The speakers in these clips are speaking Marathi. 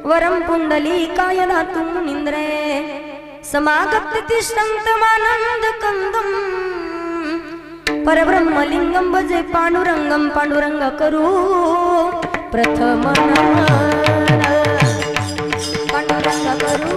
वरं पुंडलीकाय दातुं निन्द्रे समागत्य तिष्ठन्तमानन्दकन्दं परब्रह्मलिङ्गं भजे पाण्डुरङ्गं पाण्डुरङ्ग करू प्रथम नमन पाण्डुरङ्ग करू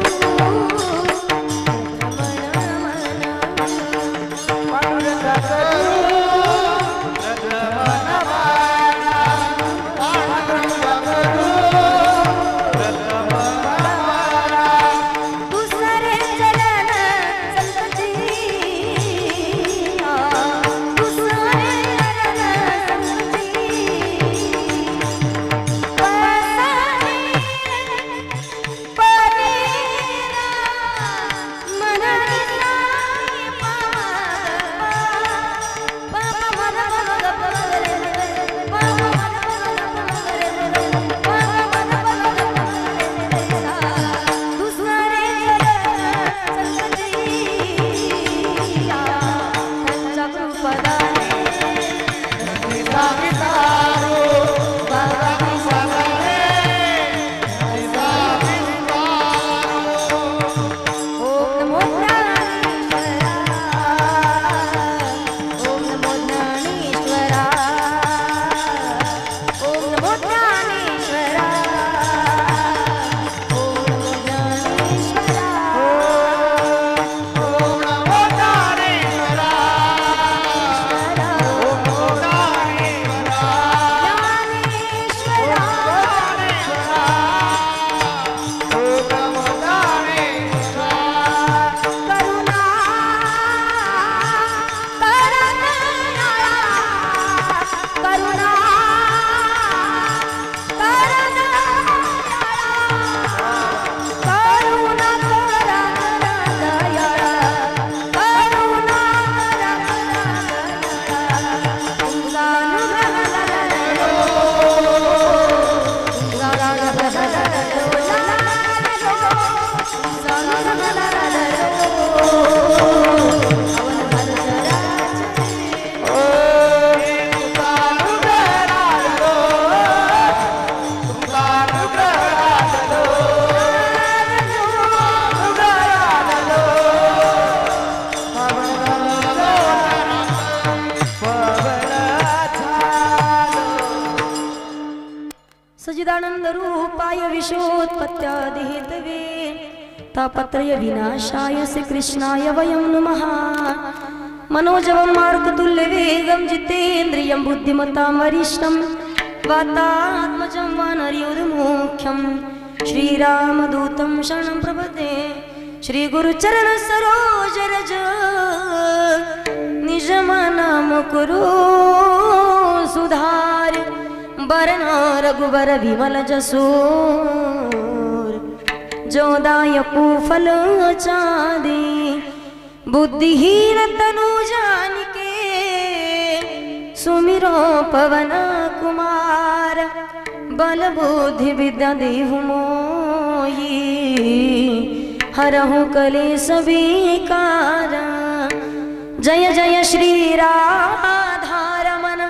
सच्चिदानंद रूपाय विश्वोत्पत्त्यादिहेतवे तापत्रय विनाशाय श्री कृष्णाय वयं नमः। मनोजवं मारुततुल्यवेगं जितेन्द्रियं बुद्धिमतां वरिष्ठं वातात्मजं वानरयोधमुख्यं श्रीरामदूतं शरणं प्रपद्ये। श्रीगुरुचरण सरोज रज निजमनं कुरु सुधार बरन रघुबर विमल जसूर जोदायकु फल चाँदी बुद्धिहीन तनु जानिके सुमिरो पवन कुमार बल बुद्धि विद्या देहु मोहि हरहु कलेश विकार। जय जय श्री राधारमण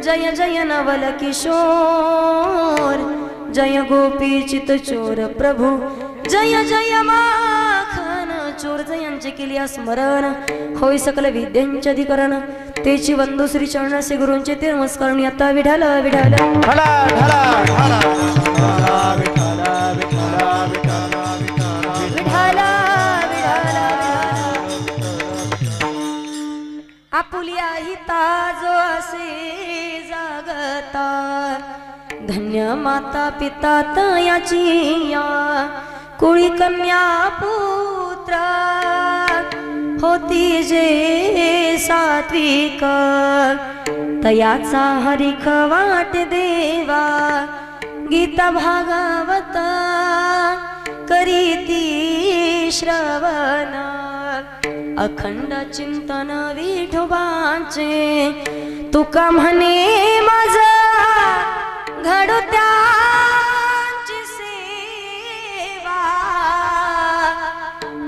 जय जय नवल किशोर जय गोपी चित चोर प्रभु जय जय माखन चोर जयांचे केलिया स्मरण होय सकल विद्यांचे अधिकरण तेची वंदू श्री चरणासे गुरूंचे ते नमस्कार आता विठाल विठाल आपुलिया हिता जो असे जागता धन्य माता पिता तयाची या कुळी कन्या पुत्र होती जे सात्विक तयाचा हरिख वाट देवा गीता भागवत करीती श्रवण अखंड चिंतन विठोबाचे तुका म्हणे माझा घडत्यांची सेवा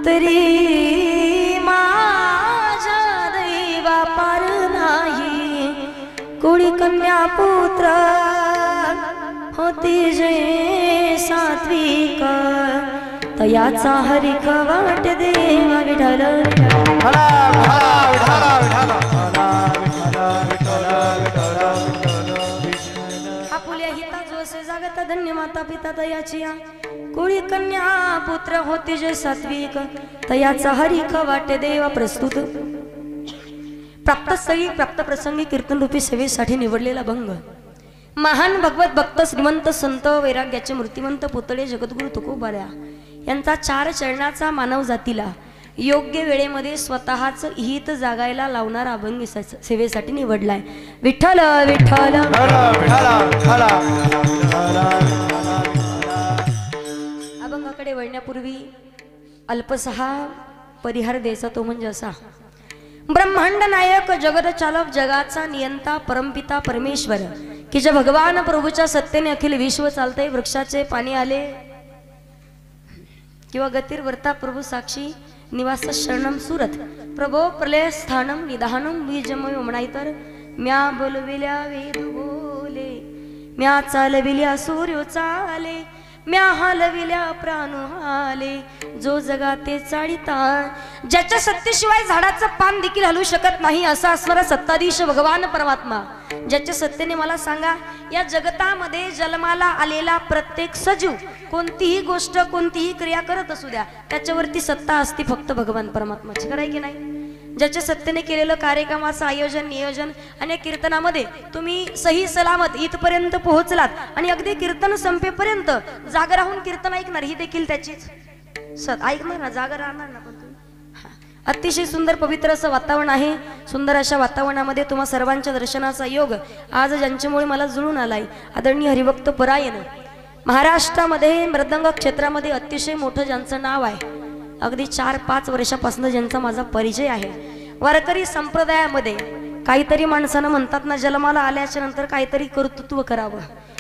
तरी माझ्या दैवा पार नाही कुळी कन्या पुत्र होती जे सात्विक तयाचा हरिक वाट देवा विठ्ठल आपुल्या हिता जो असे जागत धन्य माता पिता तयाची कुळी कन्या पुत्र होते जे सात्विक तयाचा हरिक वाट देवा प्रस्तुत प्राप्तस्थळी प्राप्त प्रसंगी कीर्तन रूपी सेवेसाठी निवडलेला भंग महान भगवत भक्त श्रीमंत संत वैराग्याचे मूर्तिमंत पुतळे जगद्गुरु तुकोबाऱ्या यांचा 4 चरणाचा मानव जातीला योग्य वेळेमध्ये स्वतःच हित जागायला लावणारा अभंग सेवेसाठी निवडलाय विठ्ठल विठ्ठल अभंगाकडे वळण्यापूर्वी अल्पसहा परिहार द्यायचा तो म्हणजे असा ब्रह्मांड नायक जगत चालक जगाचा नियंता परमपिता परमेश्वर की जे भगवान प्रभूच्या सत्तेने अखिल विश्व चालते वृक्षाचे पाणी आले किंवा गतीर वर्ता प्रभू साक्षी निवास शरणम सुरत प्रभो प्रलय स्थानम निधानम बीजमय म्हणायतर म्या बोलविल्या वेद बोले म्या चालविल्या सूर्य चाले म्या हलविल्या प्राण हाले जो जगाते चाळीता ज्याच्या सत्तेशिवाय झाडाचं पान देखील हलू शकत नाही असा असणारा सत्ताधीश भगवान परमात्मा ज्याच्या सत्तेने मला सांगा या जगतामध्ये जन्माला आलेला प्रत्येक सजीव कोणतीही गोष्ट कोणतीही क्रिया करत असू द्या त्याच्यावरती सत्ता असती फक्त भगवान परमात्माची खरं आहे की नाही ज्याच्या सत्तेने केलेलं कार्यक्रमाचं आयोजन नियोजन आणि कीर्तनामध्ये तुम्ही सही सलामत इथपर्यंत पोहोचलात आणि अगदी कीर्तन संपेपर्यंत जागा राहून कीर्तन ऐकणार ही देखील त्याचीच ऐकणार ना जागा राहणार ना पण तुम्ही अतिशय सुंदर पवित्र असं वातावरण आहे सुंदर अशा वातावरणामध्ये तुम्हा सर्वांच्या दर्शनाचा योग आज ज्यांच्यामुळे मला जुळून आलाय आदरणीय हरिभक्त परायण महाराष्ट्रामध्ये मृदंग क्षेत्रामध्ये अतिशय मोठं ज्यांचं नाव आहे अगदी 4-5 वर्षापासून ज्यांचा माझा परिचय आहे वारकरी संप्रदायामध्ये काहीतरी माणसानं म्हणतात ना जन्माला आल्याच्या नंतर काहीतरी कर्तृत्व करावं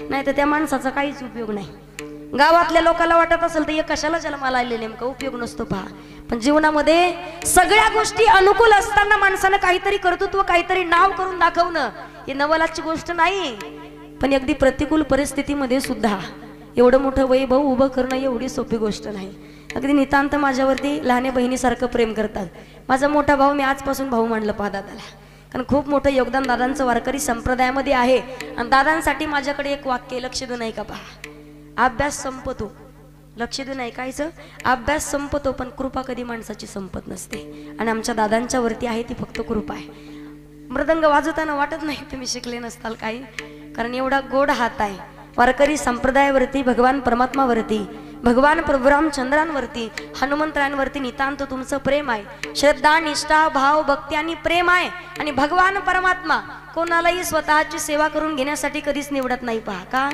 नाही तर त्या माणसाचा काहीच उपयोग नाही गावातल्या लोकांना वाटत असेल तर हे कशाला जन्माला आले नेमका उपयोग नसतो पहा पण जीवनामध्ये सगळ्या गोष्टी अनुकूल असताना माणसानं काहीतरी कर्तृत्व काहीतरी नाव करून दाखवणं ही नवलाची गोष्ट नाही पण अगदी प्रतिकूल परिस्थितीमध्ये सुद्धा एवढं मोठं वैभव उभं करणं एवढी सोपी गोष्ट नाही अगदी नितांत माझ्यावरती लहान बहिणीसारखं प्रेम करतात माझा मोठा भाऊ मी आजपासून भाऊ मानलं पहा दादाला कारण खूप मोठं योगदान दादांचं वारकरी संप्रदायामध्ये आहे आणि दादांसाठी माझ्याकडे एक वाक्य लक्ष देऊन ऐका पहा अभ्यास संपतो लक्ष देऊन ऐकायचं अभ्यास संपतो पण कृपा कधी माणसाची संपत नसते आणि आमच्या दादांच्या वरती आहे ती फक्त कृपा आहे मृदंग वाजवताना वाटत नाही तुम्ही शिकले नसताल काही कारण एवढा गोड हात आहे वारकरी संप्रदायावरती भगवान परमात्मावरती भगवान प्रभू रामचंद्रांवरती हनुमंतरांवरती नितांत तुमचं प्रेम आहे श्रद्धा निष्ठा भाव भक्ती आणि प्रेम आहे आणि भगवान परमात्मा कोणालाही स्वतःची सेवा करून घेण्यासाठी कधीच निवडत नाही पहा का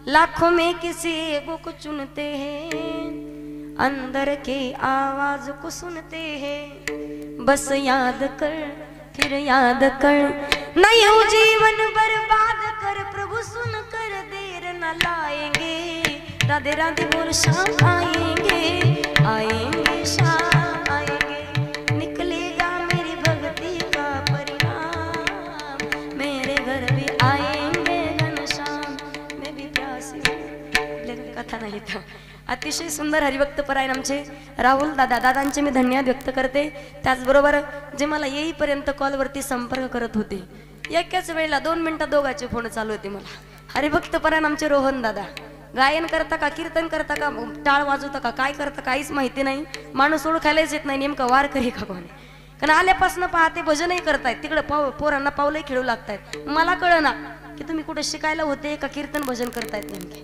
लाखों में किसी एगो को चुनते हैं अंदर के आवाज को सुनते हैं बस याद कर फिर याद कर नहीं हो जीवन बर्बाद कर प्रभु सुन कर देर न लाएंगे राधे राधे बोल शाम आएंगे शाम आएंगे निकलेगा मेरी भक्ति का परिणाम मेरे घर भी आएंगे घनश्याम मैं भी प्यासी कथा नाही था अतिशय सुंदर हरिभक्त परायण आमचे राहुल दादांचे मी धन्यवाद व्यक्त करते त्याचबरोबर जे मला येईपर्यंत कॉलवरती संपर्क करत होते एकाच वेळेला 2 मिनिटात दोघांचे फोन चालू होते मला हरिभक्त परायण आमचे रोहन दादा गायन करता का कीर्तन करता का टाळ वाजवता का काय करता काहीच माहिती नाही माणूस ओळखायलाच येत नाही नेमका वारकरी का कोण कारण आल्यापासून पाहते भजनही करतायत तिकडे पोरांना पावलंही खेळू लागतायत मला कळना की तुम्ही कुठे शिकायला होते का कीर्तन भजन करतायत नेमके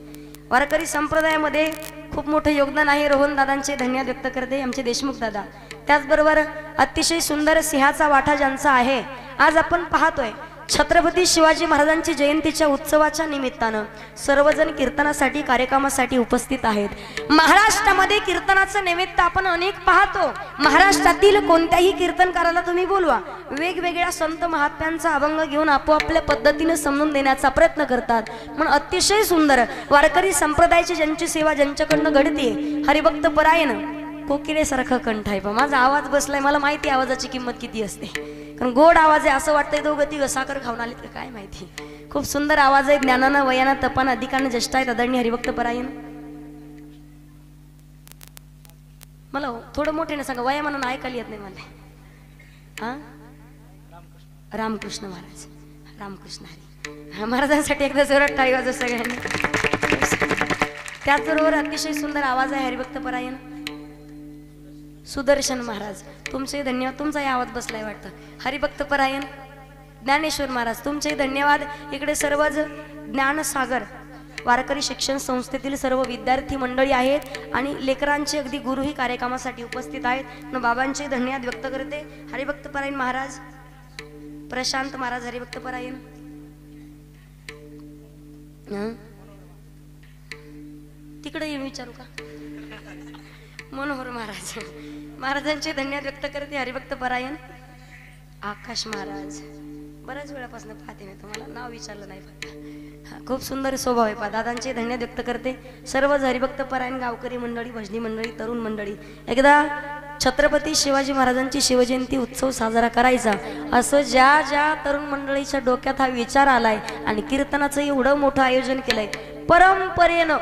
वारकरी संप्रदायामध्ये खूप मोठं योगदान आहे रोहन दादांचे धन्यवाद व्यक्त करते आमचे देशमुख दादा त्याचबरोबर अतिशय सुंदर सिंहाचा वाटा ज्यांचा आहे आज आपण पाहतोय छत्रपती शिवाजी महाराजांची जयंतीच्या उत्सवाच्या निमित्तानं सर्वजण कीर्तनासाठी कार्यक्रमासाठी उपस्थित आहेत महाराष्ट्रामध्ये कीर्तनाचं निमित्त आपण अनेक पाहतो महाराष्ट्रातील कोणत्याही कीर्तनकाराला तुम्ही बोलवा वेगवेगळ्या संत महात्म्यांचा अभंग घेऊन आपोआपल्या पद्धतीने समजून देण्याचा प्रयत्न करतात म्हणून अतिशय सुंदर वारकरी संप्रदायाची ज्यांची सेवा ज्यांच्याकडनं घडते हरिभक्त परायण कोकिलेसारखा कंठ आहे माझा आवाज बसलाय मला माहिती आवाजाची किंमत किती असते कारण गोड आवाज आहे असं वाटतंय दोघं तिघं साखर खाऊन आलेत का काय माहिती खूप सुंदर आवाज आहे ज्ञानानं वयानं तपानं अधिकानं ज्येष्ठ आहेत आदरणीय हरिभक्त परायण मला थोडं मोठ्याने सांगा, वया म्हणून ऐकायला येत नाही मला. हा, रामकृष्ण महाराज. रामकृष्ण हरी. महाराजांसाठी एकदा जोरात टाळी वाजवा सगळ्यांनी. त्याचबरोबर अतिशय सुंदर आवाज आहे हरिभक्त परायण सुदर्शन महाराज, तुमचे धन्यवाद. तुमचाही आवाज बसलाय वाटतं. हरिभक्त परायण ज्ञानेश्वर महाराज, तुमचे धन्यवाद. इकडे सर्वच ज्ञानसागर वारकरी शिक्षण संस्थेतील सर्व विद्यार्थी मंडळी आहेत आणि लेकरांचे अगदी गुरुही कार्यक्रमासाठी उपस्थित आहेत. बाबांचे धन्यवाद व्यक्त करते. हरिभक्त परायण महाराज, प्रशांत महाराज हरिभक्त परायण. तिकडे येऊन विचारू का? मनोहर महाराज, महाराजांचे धन्यवाद व्यक्त करते. हरिभक्त परायण आकाश महाराज, बऱ्याच वेळापासून पाहते मी तुम्हाला, नाव विचारलं नाही फक्त. खूप सुंदर स्वभाव आहे पा. दादांचे धन्यवाद व्यक्त करते. सर्वच हरिभक्त परायण गावकरी मंडळी, भजनी मंडळी, तरुण मंडळी, एकदा छत्रपती शिवाजी महाराजांची शिवजयंती उत्सव साजरा करायचा असं ज्या ज्या तरुण मंडळीच्या डोक्यात हा विचार आलाय आणि कीर्तनाचं एवढं मोठं आयोजन केलंय परंपरेनं,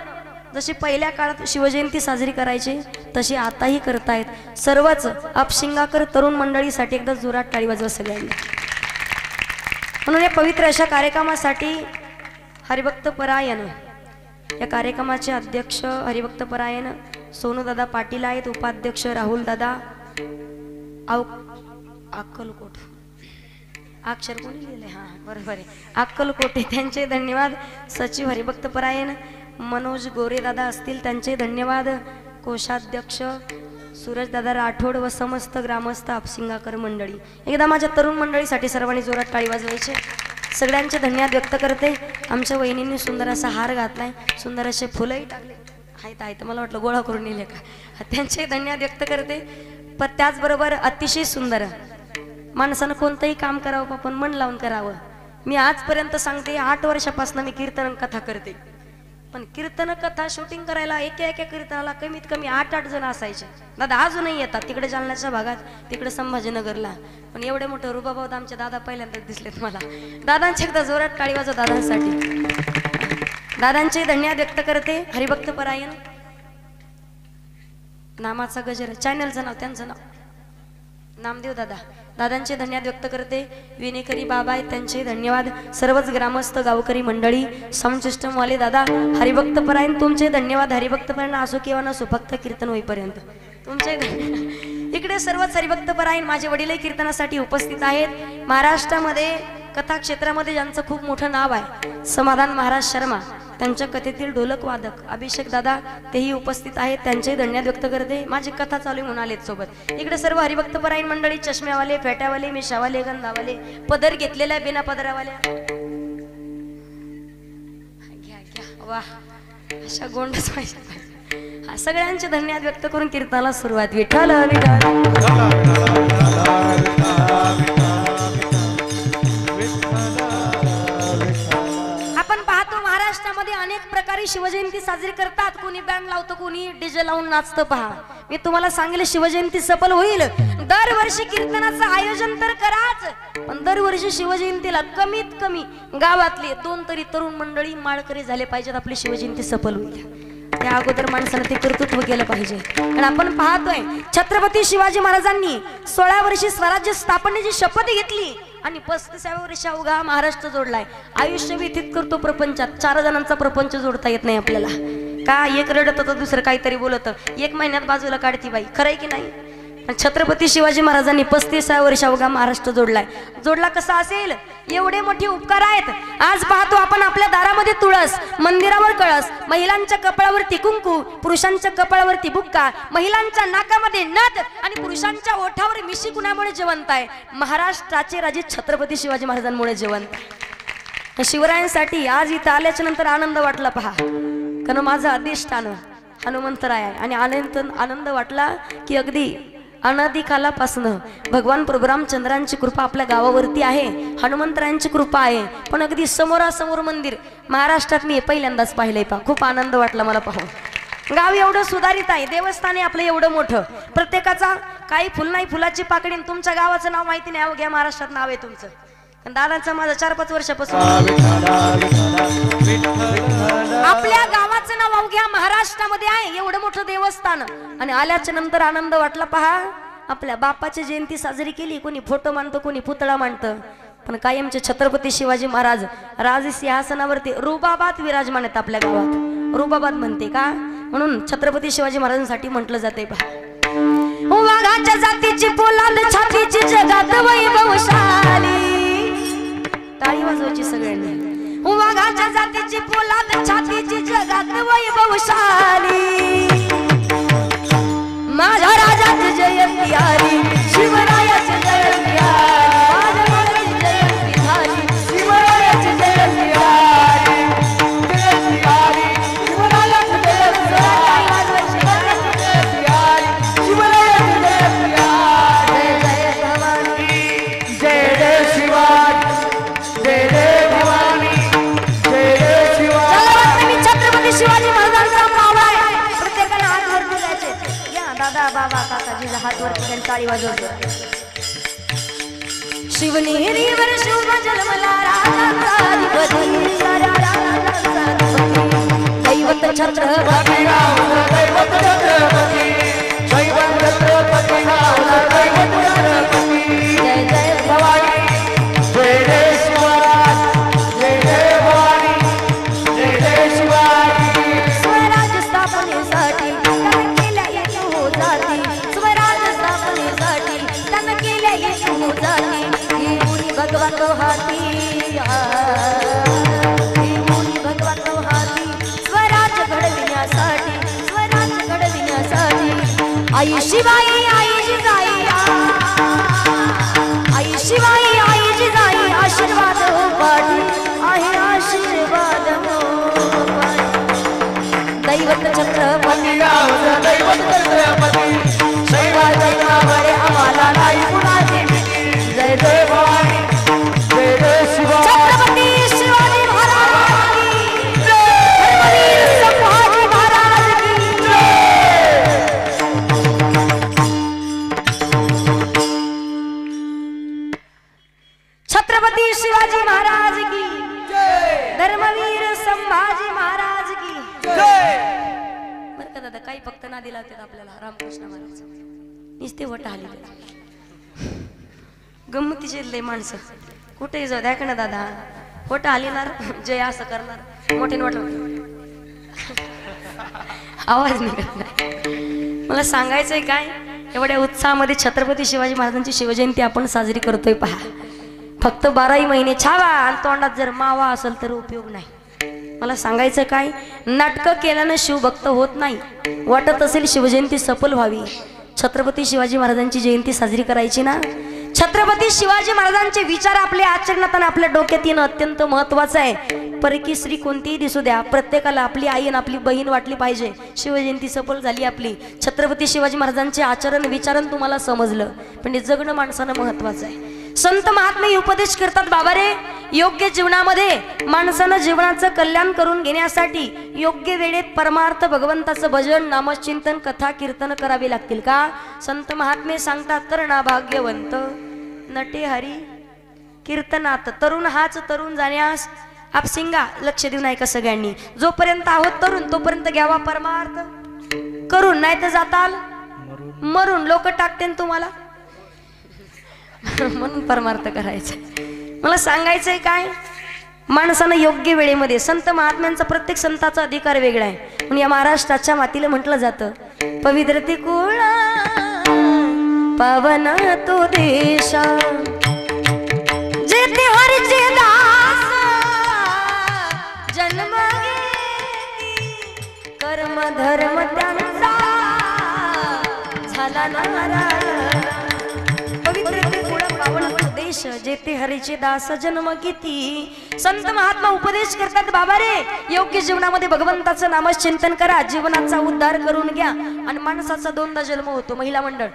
जशी पहिल्या काळात शिवजयंती साजरी करायची तशी आताही करतायत सर्वच अपशिंगाकर तरुण मंडळीसाठी एकदा जोरात टाळी वाजवा सगळ्यांनी. म्हणून या पवित्र अशा कार्यक्रमासाठी हरिभक्त परायण या कार्यक्रमाचे अध्यक्ष हरिभक्त परायण सोनूदादा पाटील आहेत. उपाध्यक्ष राहुल दादा अक्कलकोट, अक्षर कोणी लिहिले? हा बरोबर आहे, अक्कलकोटे, त्यांचे धन्यवाद. सचिव हरिभक्त परायण मनोज गोरे दादा असतील, त्यांचे धन्यवाद. कोषाध्यक्ष सूरज दादा राठोड व समस्त ग्रामस्थ अपशिंगाकर मंडळी, एकदा माझ्या तरुण मंडळीसाठी सर्वांनी जोरात टाळी वाजवायचे. सगळ्यांचे धन्यवाद व्यक्त करते. आमच्या वहिनींनी सुंदर असा हार घातलाय, सुंदर असे फुलंही टाकले आहेत. मला वाटलं गोळा करून नेले का. त्यांचे धन्यवाद व्यक्त करते. पण त्याचबरोबर अतिशय सुंदर माणसानं कोणतंही काम करावं पण मन लावून करावं. मी आजपर्यंत सांगते 8 वर्षापासून मी कीर्तन कथा करते, पण कीर्तन कथा शूटिंग करायला एका कीर्तनाला कमीत कमी 8 जण असायचे. दादा अजूनही येतात तिकडे जालन्याच्या भागात, तिकडे संभाजीनगरला. पण एवढे मोठे रुबाबाद आमचे दादा पहिल्यांदाच दिसलेत मला. दादांचे एकदा जोरात टाळी वाजवा दादांसाठी. दादांचे धन्यवाद व्यक्त करते. हरिभक्त परायण नामाचा गजर, चॅनलचं नाव त्यांचं नाव नामदेव दादा, दादांचे धन्यवाद व्यक्त करते. विनेकरी बाबा आहेत, त्यांचे धन्यवाद. सर्वच ग्रामस्थ गावकरी मंडळी, साऊंड सिस्टम वाले दादा, हरिभक्त परायण तुमचे धन्यवाद. हरिभक्त परायण असो किंवा नसो, फक्त कीर्तन होईपर्यंत तुमचे इकडे सर्वच हरिभक्त परायण माझे वडीलही कीर्तनासाठी उपस्थित आहेत. महाराष्ट्रामध्ये कथा क्षेत्रामध्ये ज्यांचं खूप मोठं नाव आहे, समाधान महाराज शर्मा, त्यांच्या कथेतील ढोलक वादक अभिषेक दादा तेही उपस्थित आहेत, त्यांचे धन्यवाद व्यक्त करते. माझी कथा चालू म्हणून आलेत सोबत. इकडे सर्व हरिभक्त परायण मंडळी, चष्म्यावाले, फेट्यावाले, मिशावाले, गंधावाले, पदर घेतलेल्या बिना पदरावाल्या, घ्या घ्या वा, अशा गोंडच पाहिजे. सगळ्यांचे धन्यवाद व्यक्त करून कीर्तनाला सुरुवात. विठ्ठल आपण पाहतो महाराष्ट्रामध्ये अनेक प्रकारे शिवजयंती साजरी करतात. कोणी बँड लावतो, कोणी डीजे लावून नाचतं. पहा, मी तुम्हाला सांगेल शिवजयंती सफल होईल. दरवर्षी कीर्तनाचं आयोजन तर कराच, पण दरवर्षी शिवजयंतीला कमीत कमी गावातले 2 तरी तरुण मंडळी माळकरी झाले पाहिजेत. आपली शिवजयंती सफल होईल. त्या अगोदर माणसानं ते कर्तृत्व केलं पाहिजे. आणि आपण पाहतोय छत्रपती शिवाजी महाराजांनी 16 वर्षी स्वराज्य स्थापनेची शपथ घेतली आणि 35व्या वर्षी अवघा महाराष्ट्र जोडलाय. आयुष्य व्यतीत करतो प्रपंचात, 4 जणांचा प्रपंच जोडता येत नाही आपल्याला. का एक रडत तर दुसरं काहीतरी बोलत, 1 महिन्यात बाजूला काढती बाई, खरंय की नाही. छत्रपती शिवाजी महाराजांनी 35व्या वर्षी अवघा महाराष्ट्र जोडलाय. जोडला कसा असेल, एवढे मोठे उपकार आहेत. आज पाहतो आपण आपल्या दारामध्ये तुळस, मंदिरावर कळस, महिलांच्या कपाळावरती कुंकू, पुरुषांच्या कपाळावरती बुक्का, महिलांच्या नाकामध्ये नथ आणि पुरुषांच्या ओठावर मिशी कुणामुळे जिवंत आहे? महाराष्ट्राचे राजे छत्रपती शिवाजी महाराजांमुळे जिवंत. शिवरायांसाठी आज इथं आल्याच्या नंतर आनंद वाटला. पहा, कारण माझं अधिष्ठान हनुमंतराय आहे आणि आनंद वाटला की अगदी अनादी कालापासून भगवान प्रभू रामचंद्रांची कृपा आपल्या गावावरती आहे, हनुमंतरायांची कृपा आहे. पण अगदी समोरासमोर मंदिर महाराष्ट्रात मी पहिल्यांदाच पाहिलंय. पहा, खूप आनंद वाटला मला पाहून. गाव एवढं सुधारित आहे, देवस्थान आपलं एवढं मोठं, प्रत्येकाचा काही फुल नाही फुलाची पाकडी. तुमच्या गावाचं नाव माहिती नाही, अवघ्या महाराष्ट्रात नाव आहे तुमचं. दादांचं माझं 4-5 वर्षापासून आपल्या गावात बाबाचं नाव अवघ्या महाराष्ट्रामध्ये आहे, एवढं मोठं देवस्थान. आणि आल्याच्या नंतर आनंद वाटला. पहा, आपल्या बापाची जयंती साजरी केली. कोणी फोटो मांडतं, कोणी पुतळा मांडतं, पण कायमचे छत्रपती शिवाजी महाराज राज सिंहासनावरती रुबाबात विराजमान आहेत. आपल्या गावात रुबाबात म्हणते का, म्हणून छत्रपती शिवाजी महाराजांसाठी म्हटलं जाते. पहा, वाघाच्या जातीची पोलाद छातीची जगात वैभवशाली. टाळी वाजवायची सगळ्यांनी. वाघाच्या जातीची पोलाद छातीची जगात वैभवशाली. माझ्या राजाची जयंती आली, शिवरायाची जयंती आली. माझ्या जयंती झाली, शिवरायाची जयंती आली. जयंती आली, शिवरायाची जयंती आली. शिवरायाची जयंती आली. जय जय भवानी, जय जय शिवाजी, जय जय भवानी, जय जय शिवाजी. मी छत्रपती शिवाजी महाराजांचा मावळा आहे. प्रत्येकाने हात वरती द्यायचे. या दादा बाबा काकाजीचा हात वरती द्या, टाळी वाजवतो. शिवनेरीवर शुभ जन्मला राजाचा अधिपती, साऱ्या राजाचा अधिपती. दैवत छत्रपती रावला दैवत छत्रपती, दैवत छत्रपती रावला दैवत छत्रपती. जय जय भवानी, जय जय शिवाजी, जय जय भवानी, जय जय शिवाजी. स्वराज स्थापनेसाठी त्यानं केल्या येतो हो जाती. स्वराज स्थापनेसाठी त्यानं केल्या येतो हो जाती. हे मुनी भगवान तो हाती, हे मुनी भगवान तो हाती. स्वराज घडविण्यासाठी, स्वराज घडविण्यासाठी. आई शिवाई आई जिजाई, आई शिवाई आई जिजाई. आशीर्वाद हो पाठी आहे, आशीर्वाद हो पाठी. दैवत छत्रपती रावला दैवत छत्रपती, शिवाजी नावाने आम्हाला नाही कुणाची भीती. जय जय भवानी, जय जय शिवाजी. छत्रपती शिवाजी महाराज की जय. संभाजी महाराज की जय. छत्रपती शिवाजी महाराज की जय धर्मवीर संभाजी महाराज की जय. बरं का दादा, काही फक्त ना दिला होते आपल्याला रामकृष्ण महाराज. नुसते वट आली गंमतीचे लय माणसं. कुठेही जाऊ द्या का ना दादा, वट आलीणार जय असं करणार. मोठे वाटलं आवाज निघत नाही. मला सांगायचंय काय, एवढ्या उत्साहामध्ये छत्रपती शिवाजी महाराजांची शिवजयंती आपण साजरी करतोय. पहा, फक्त 12 महिने छावा आणि तोंडात जर मावा असेल तर उपयोग नाही. मला सांगायचं काय, नाटकं केल्यानं शिवभक्त होत नाही. वाटत असेल शिवजयंती सफल व्हावी, छत्रपती शिवाजी महाराजांची जयंती साजरी करायची ना. छत्रपती शिवाजी महाराजांचे विचार आपल्या आचरणात आणि आपल्या डोक्यात येणं अत्यंत महत्वाचं आहे. परकी स्त्री कोणतीही दिसू द्या, प्रत्येकाला आपली आई आणि आपली बहीण वाटली पाहिजे. शिवजयंती सफल झाली आपली. छत्रपती शिवाजी महाराजांचे आचरण विचारण तुम्हाला समजलं, पण जगणं माणसानं महत्वाचं आहे. संत महात्मे उपदेश करतात, बाबा रे, योग्य जीवनामध्ये माणसानं जीवनाचं कल्याण करून घेण्यासाठी योग्य वेळेत परमार्थ भगवंताचं भजन नामचिंतन कथा कीर्तन करावे लागतील का. संत महात्मे सांगतात, तरणा भाग्यवंत नटे हरी कीर्तनात. तरुण हाच तरुण जाण्यास आपसिंगा. लक्ष देऊन ऐका सगळ्यांनी. जोपर्यंत आहोत तरुण तोपर्यंत घ्यावा परमार्थ करून, नाही तर जाताल मरून. लोक टाकते तुम्हाला म्हणून परमार्थ करायचं. मला सांगायचंय काय, माणसानं योग्य वेळेमध्ये. संत महात्म्यांचा प्रत्येक संताचा अधिकार वेगळा आहे. म्हणून या महाराष्ट्राच्या मातीला म्हटलं जातं, पवित्र ते कुळ पावन तो देश, जेथे हरीचे दास जन्म घेती. कर्म धर्म त्यांचा झाला नारायण. पवित्र ते कुळ पावन तो देश, जेथे हरीचे दास जन्म घेती. संत महात्मा उपदेश करतात, बाबा रे, योग्य जीवनामध्ये भगवंताचं नामचिंतन करा, जीवनाचा उद्धार करून घ्या. आणि माणसाचा 2दा जन्म होतो. महिला मंडळ,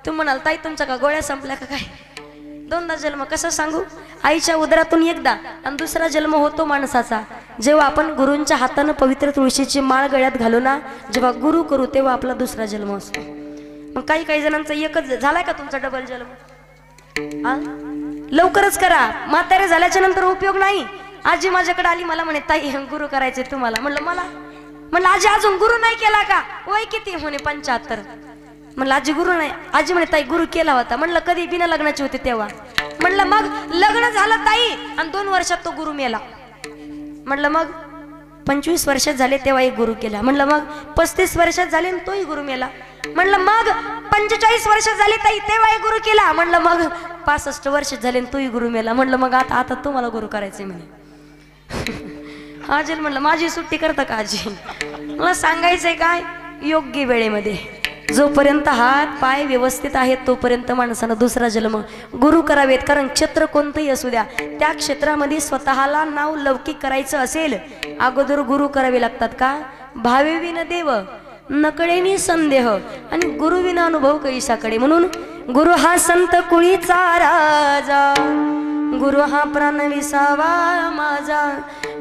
तुम्ही म्हणाल ताई तुमच्या का गोळ्या संपल्या का काय. 2दा जन्म कसं सांगू. आईच्या उदरातून एकदा आणि दुसरा जन्म होतो माणसाचा जेव्हा आपण गुरूंच्या हातानं पवित्र तुळशीची माळ गळ्यात घालू ना, जेव्हा गुरु करू तेव्हा आपला दुसरा जन्म असतो. मग काही जणांचा एकच झालाय का तुमचा डबल जन्म. लवकरच करा, म्हातारे झाल्याच्या नंतर उपयोग नाही. आजी माझ्याकडे आली, मला म्हणे ताई गुरु करायचे तुम्हाला. म्हणलं म्हणलं आजी अजून गुरु नाही केला का? वय किती? म्हणे 75. म्हणलं आजी गुरु नाही. आजी म्हणे ताई गुरु केला होता. म्हणलं कधी? बिना लग्नाची होते तेव्हा. म्हणलं मग लग्न झालं ताई आणि 2 वर्षात तो गुरु मेला. म्हणलं मग 25 वर्षात झाले तेव्हा एक गुरु केला. म्हणलं मग 35 वर्षात झाले तोही गुरु मेला. म्हणलं मग 45 वर्षात झाले ताई तेव्हा एक गुरु केला. म्हणलं मग 65 वर्षात झाले तोही गुरु मेला. म्हणलं मग आता तुम्हाला गुरु करायचे म्हणे. आजी म्हणलं माझी सुट्टी करता का आजी? मला सांगायचंय काय, योग्य वेळेमध्ये जोपर्यंत हात पाय व्यवस्थित आहेत तोपर्यंत माणसानं दुसरा जन्म गुरु करावेत. कारण क्षेत्र कोणतंही असू द्या, त्या क्षेत्रामध्ये स्वतःला नाव लौकिक करायचं असेल अगोदर गुरु करावे लागतात. का? भावेविन देव नकळेनी संदेह आणि गुरुविना अनुभव कैसाकडे. म्हणून गुरु हा संत कुळीचा राजा, गुरु हा प्राण विसावा माझा,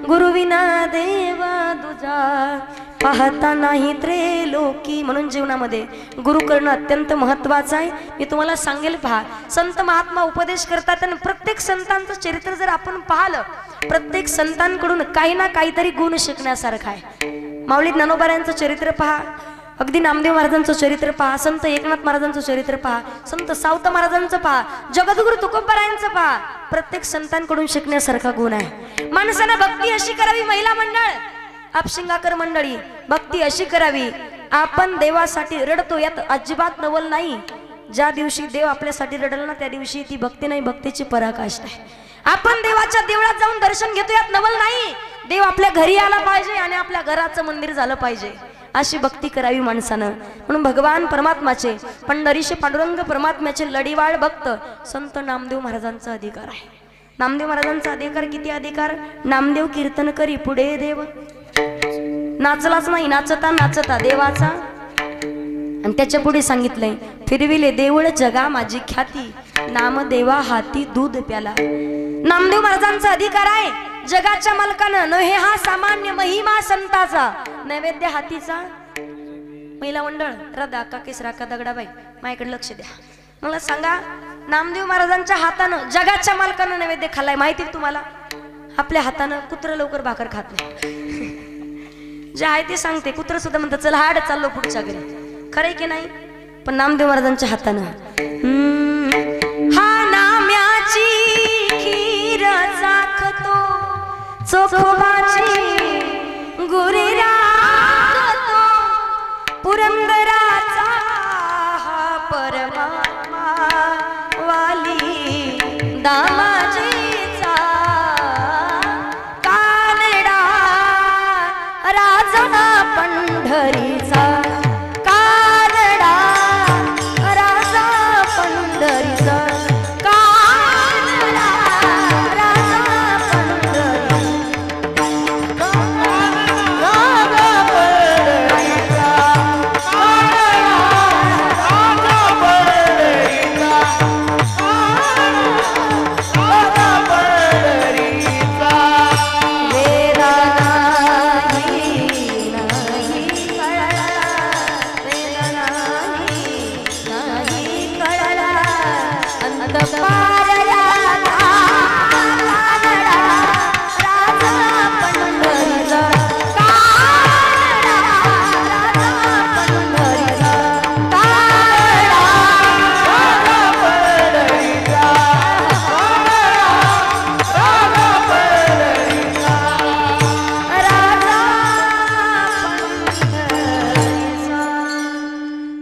गुरुविना देवा दुजा पाहता नाही त्रेलोकी. म्हणून जीवनामध्ये गुरु करणं अत्यंत महत्वाचं आहे. मी तुम्हाला सांगेल, पहा संत महात्मा उपदेश करतात आणि प्रत्येक संतांचं चरित्र जर आपण पाहिलं, प्रत्येक संतांकडून काही ना काहीतरी गुण शिकण्यासारखं आहे. माऊली ज्ञानोबा चरित्र पहा, अगदी नामदेव महाराजांचं चरित्र पहा, संत एकनाथ महाराजांचं चरित्र पहा, संत सावता महाराजांचं पहा, जगद्गुरु तुकोबारायांचं पहा. प्रत्येक संतांकडून शिकण्यासारखा गुण आहे. माणसानं भक्ती अशी करावी, महिला मंडळ आपशिंगाकर मंडळी भक्ती अशी करावी, आपण देवासाठी रडतो यात अजिबात नवल नाही. ज्या दिवशी देव आपल्यासाठी रडल ना त्या दिवशी ती भक्ती नाही, भक्तीची पराकाष्ठा आहे. आपण देवाच्या देवळात जाऊन दर्शन घेतो यात नवल नाही. देव आपल्या घरी आला पाहिजे आणि आपल्या घराचं मंदिर झालं पाहिजे, अशी भक्ती करावी माणसानं. म्हणून भगवान परमात्माचे पंढरीशी पांडुरंग परमात्म्याचे लढीवाळ भक्त संत नामदेव महाराजांचा अधिकार आहे. नामदेव महाराजांचा अधिकार किती? अधिकार नामदेव कीर्तन करी पुढे देव, नाचलाच नाही नाचता नाचता देवाचा. आणि त्याच्या पुढे सांगितलंय, फिरविले देऊळ जगा माझी ख्याती, नामदेवा हाती दूध प्याला. नामदेव महाराजांचा अधिकार आहे जगाच्या मालकानं, न हे हा सामान्य महिमा संताचा. नैवेद्य हातीचा. महिला मंडळ राधा काकेस राका दगडाबाई माझ्याकडे लक्ष द्या. मला सांगा, नामदेव महाराजांच्या हातानं जगाच्या मालकानं नैवेद्य खाल्लाय माहिती तुम्हाला? आपल्या हातानं कुत्र लवकर भाकर खात नाही. जे आहे ते सांगते, कुत्र सुद्धा म्हणतात चल हाड चाललो पुढच्या घरी. खरंय की नाही? पण नामदेव महाराजांच्या हातानं हा नाम्याची खीर चाखतो, चोखोबाची गुरे राखतो, पुरंदराचा हा परमात्मा वाली दामाजीचा कानडा राजा पंढरीचा.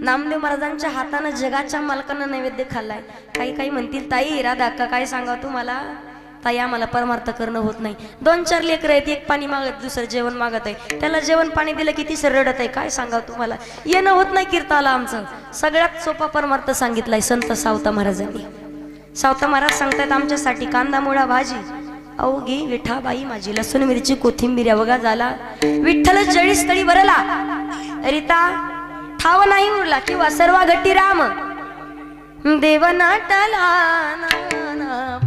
नामदेव महाराजांच्या हातानं जगाच्या मालकानं नैवेद्य खाल्लाय. काही काही म्हणतील ताई राधा अक्का काय सांगा तुम्हाला, ताई आम्हाला परमार्थ करणं होत नाही. 2-4 लेकरं आहेत, एक पाणी मागत दुसरं जेवण मागत आहे, त्याला जेवण पाणी दिलं की तिसरं रडत आहे. काय सांगा तुम्हाला, येणं होत नाही कीर्ताला आमचं. सगळ्यात सोपा परमार्थ सांगितलाय संत सावता महाराजांनी. सावता महाराज सांगतात आमच्यासाठी कांदा मुळा भाजी अवघी विठाबाई माझी, लसूण मिरची कोथिंबीर बघा झाला. विठ्ठल जळीस तळी भरला रीता ठाव नाही उरला किंवा सर्वा घटी राम देव नाटला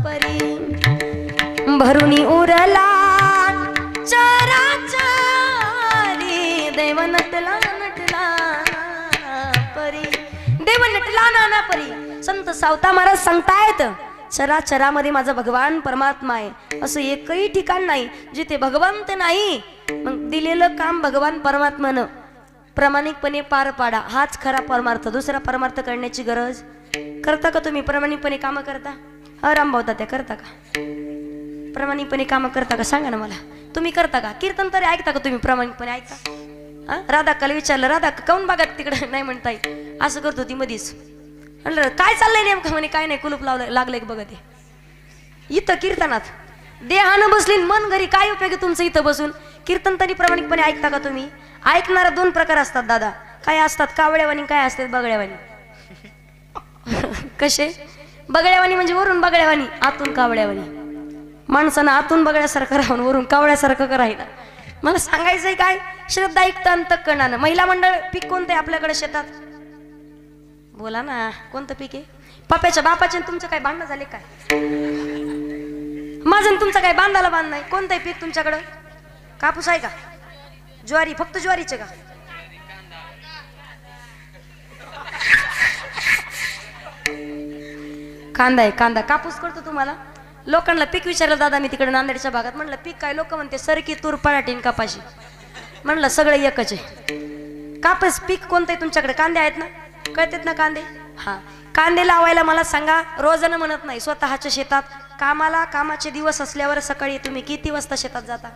परी भरुनी उरला चराचरी देव नटला परी, देव नटला नाना परी. संत सावता महाराज सांगतायत चराचरामध्ये माझा भगवान परमात्मा आहे असं एकही ठिकाण नाही जिथे भगवंत नाही. मग दिलेलं काम भगवान परमात्म्यानं प्रामाणिकपणे पार पाडा, हाच खरा परमार्थ. दुसरा परमार्थ करण्याची गरज. करता का तुम्ही प्रामाणिकपणे कामं करता? हा रामभाऊ तात्या करता का? प्रामाणिकपणे कामं करता का सांगा ना मला. तुम्ही करता का? कीर्तन तरी ऐकता का तुम्ही? प्रामाणिकपणे ऐकता? हा राधाकाला विचारलं, राधा काऊन बघा तिकडे नाही म्हणताय, असं करत होती मधीच. म्हणलं काय चाललंय नेमकं? म्हणे काय नाही, कुलूप लावलं लागलंय बघा ते. इथं कीर्तनात देहानं बसली मन घरी, काय उपयोग तुमचं इथं बसून? कीर्तन तरी प्रामाणिकपणे ऐकता का तुम्ही? ऐकणारा दोन प्रकार असतात दादा. काय असतात? कावड्यावानी, काय असतात बगड्यावानी. कसे? बगड्यावानी म्हणजे वरून बगड्यावानी, आतून कावड्यावानी. माणसानं आतून बगड्यासारखं राहून वरून कावड्यासारखं करायला. मला सांगायचंय काय? श्रद्धा ऐकतं अंतःकरणानं. महिला मंडळ पीक कोणतं आहे आपल्याकडे शेतात? बोला ना, कोणतं पीक आहे? पप्याच्या बापाचे तुमचं काय भांडणं झाले काय? माझं तुमचं काय बांधाला बांध नाही? कोणतं पीक तुमच्याकडं? कापूस आहे का? ज्वारी? फक्त ज्वारीचे का? कांदा आहे. कांदा कापूस करतो तुम्हाला. लोकांना पीक विचारलं दादा मी तिकडे नांदेडच्या भागात. म्हणलं पीक काय? लोक म्हणते सरकी, तूर, पराठीन, कपाशी. म्हणलं सगळं एकच आहे. कापूस पीक कोणतं आहे तुमच्याकडे? कांदे आहेत ना? कळतात ना कांदे? हा, कांदे लावायला मला सांगा. रोजानं म्हणत नाही, स्वतःच्या शेतात कामाला. कामाचे दिवस असल्यावर सकाळी तुम्ही किती वाजता शेतात जाता?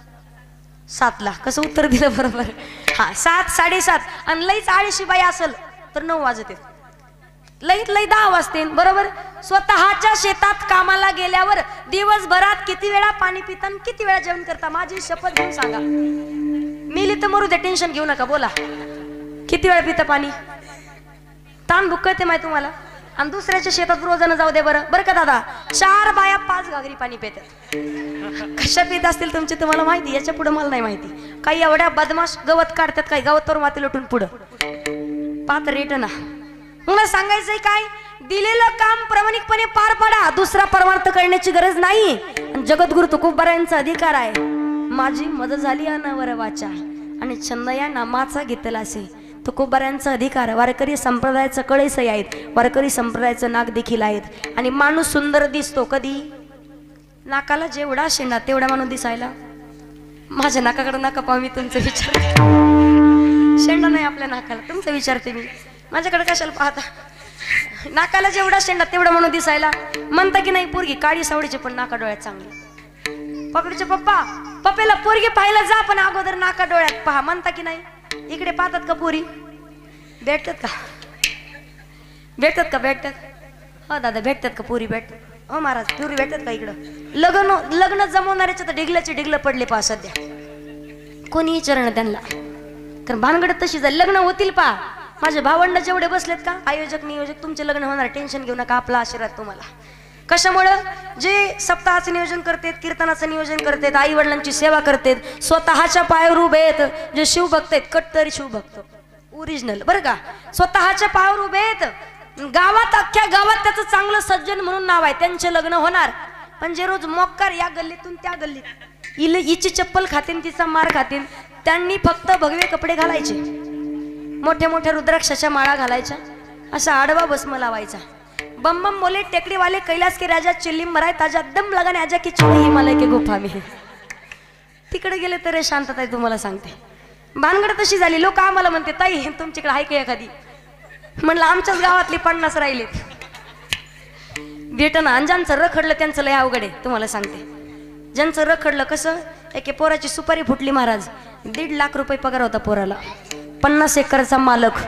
7ला. कसं उत्तर दिलं बरोबर? हा, 7, 7:30. आणि लईच आळशी बाई असेल तर 9 वाजते. लईत लई 10 वाजते बरोबर. स्वतःच्या शेतात कामाला गेल्यावर दिवसभरात किती वेळा पाणी पिता, किती वेळा जेवण करता? माझी शपथ घेऊन सांगा. मिली तर मरू दे, टेन्शन घेऊ नका. बोला किती वेळा पिता पाणी? ताण भुकते माहिती तुम्हाला. आणि दुसऱ्याच्या शेतात रोजानं जाऊ दे बरं. बरं का दादा, 4 बाया 5 घागरी पाणी पितात. कशा पित असतील तुमचे तुम्हाला माहिती, याच्या पुढे मला नाही माहिती. काही एवढ्या बदमाश गवत काढतात, काही गवतावर माती लटून पुढं पात रेट ना. मला सांगायचंय काय? दिलेलं काम प्रामाणिकपणे पार पाडा, दुसरा परमार्थ करण्याची गरज नाही. जगद्गुरु तुकोबारायांचा अधिकार आहे, माझी मदत झाली अनावर वाचा आणि छंद या नामाचा घेतला असे. तुकोबारायांचा अधिकार. वारकरी संप्रदायाचं कळेसही आहेत, वारकरी संप्रदायाचं नाक देखील आहेत. आणि माणूस सुंदर दिसतो कधी? नाकाला जेवढा शेंडा तेवढा माणूस दिसायला. माझ्या नाकाकडे नका पाहू, मी तुमचं विचार. शेंडा नाही आपल्या नाकाला, तुमचं विचारते मी. माझ्याकडे कशाला पाहता? नाकाला जेवढा शेंडा तेवढा म्हणून दिसायला. म्हणता की नाही पोरगी काळी सावळीची पण नाका डोळ्यात चांगली. पकडीचे पप्पा, पप्पेला पोरगी पाहायला जा पण अगोदर नाका डोळ्यात पहा. म्हणता की नाही? इकडे पाहतात का पोरी? भेटतात का? भेटतात का? भेटतात. हो दादा भेटतात का पोरी? भेटतात. हो महाराज पोरी भेटतात का इकडं? लग्न जमवणाऱ्याच्या तर ढिगल्याचे ढिगलं पडले पहा सध्या. कोणी विचारणं त्यांना, कारण भानगडत तशी जाईल. लग्न होतील पहा. माझे भावंड जेवढे बसलेत का आयोजक नियोजक, तुमचे लग्न होणार, टेन्शन घेऊ नका. आपला आशीर्वाद तुम्हाला. कशामुळं? जे सप्ताहाचं नियोजन करतात, कीर्तनाचं नियोजन करतात, आई वडिलांची सेवा करतात, स्वतःच्या पायावर उभे आहेत, जे शिवभक्त आहेत, कट्टरी शिवभक्त ओरिजिनल बरं का, स्वतःच्या पायावर उभे आहेत. गावात, अख्ख्या गावात त्याचं चांगलं सज्जन म्हणून नाव आहे, त्यांचे लग्न होणार. पण जे रोज मोक्कार या गल्लीतून त्या गल्लीत हिची चप्पल खातीन, तिचा मार खातीन, त्यांनी फक्त भगवे कपडे घालायचे, मोठ्या मोठ्या रुद्राक्षाच्या माळा घालायच्या, असा आडवा भस्म लावायचा. बम बम बोले टेकड़ी वाले कैलाश के राजा चिल्लीम मराय ताजा दम लगाने आजा की छोड़े हिमालय के गुफा में. तिकडे गेले तर शांतता आहे तुम्हाला सांगते. भानगड तशी झाली. लोक आम्हाला म्हणते ताई तुमच्याकडे आहे का एखादी? म्हणलं आमच्याच गावातली 50 राहिलेत. भेटना. आणि ज्यांचं रखडलं त्यांचं लय अवघड आहे तुम्हाला सांगते. ज्यांचं रखडलं कसं, एके पोराची सुपारी फुटली महाराज, 1.5 लाख रुपये पगार होता पोराला, 50 एकरचा मालक,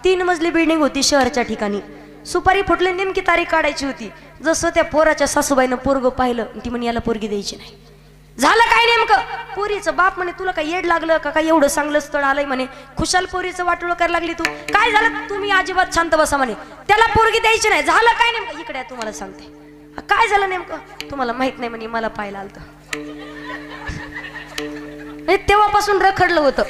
3 मजली बिल्डिंग होती शहराच्या ठिकाणी. सुपारी फुटली, नेमकी तारीख काढायची होती. जसं त्या पोराच्या सासूबाईनं पोरग पाहिलं, ती म्हणे याला पोरगी द्यायची नाही. झालं काय नेमकं? पोरीचं बाप म्हणे तुला काय येड लागलं का? काय एवढं चांगलं स्थळ आलंय म्हणे, खुशाल पोरीचं वाटोळं करायला लागली तू. काय झालं? तुम्ही अजिबात शांत बसा म्हणे, त्याला पोरगी द्यायची नाही. झालं काय नेमकं? इकडे तुम्हाला सांगते काय झालं नेमकं. तुम्हाला माहित नाही म्हणे, मला पाहायला आलतं. तेव्हापासून रखडलं होतं.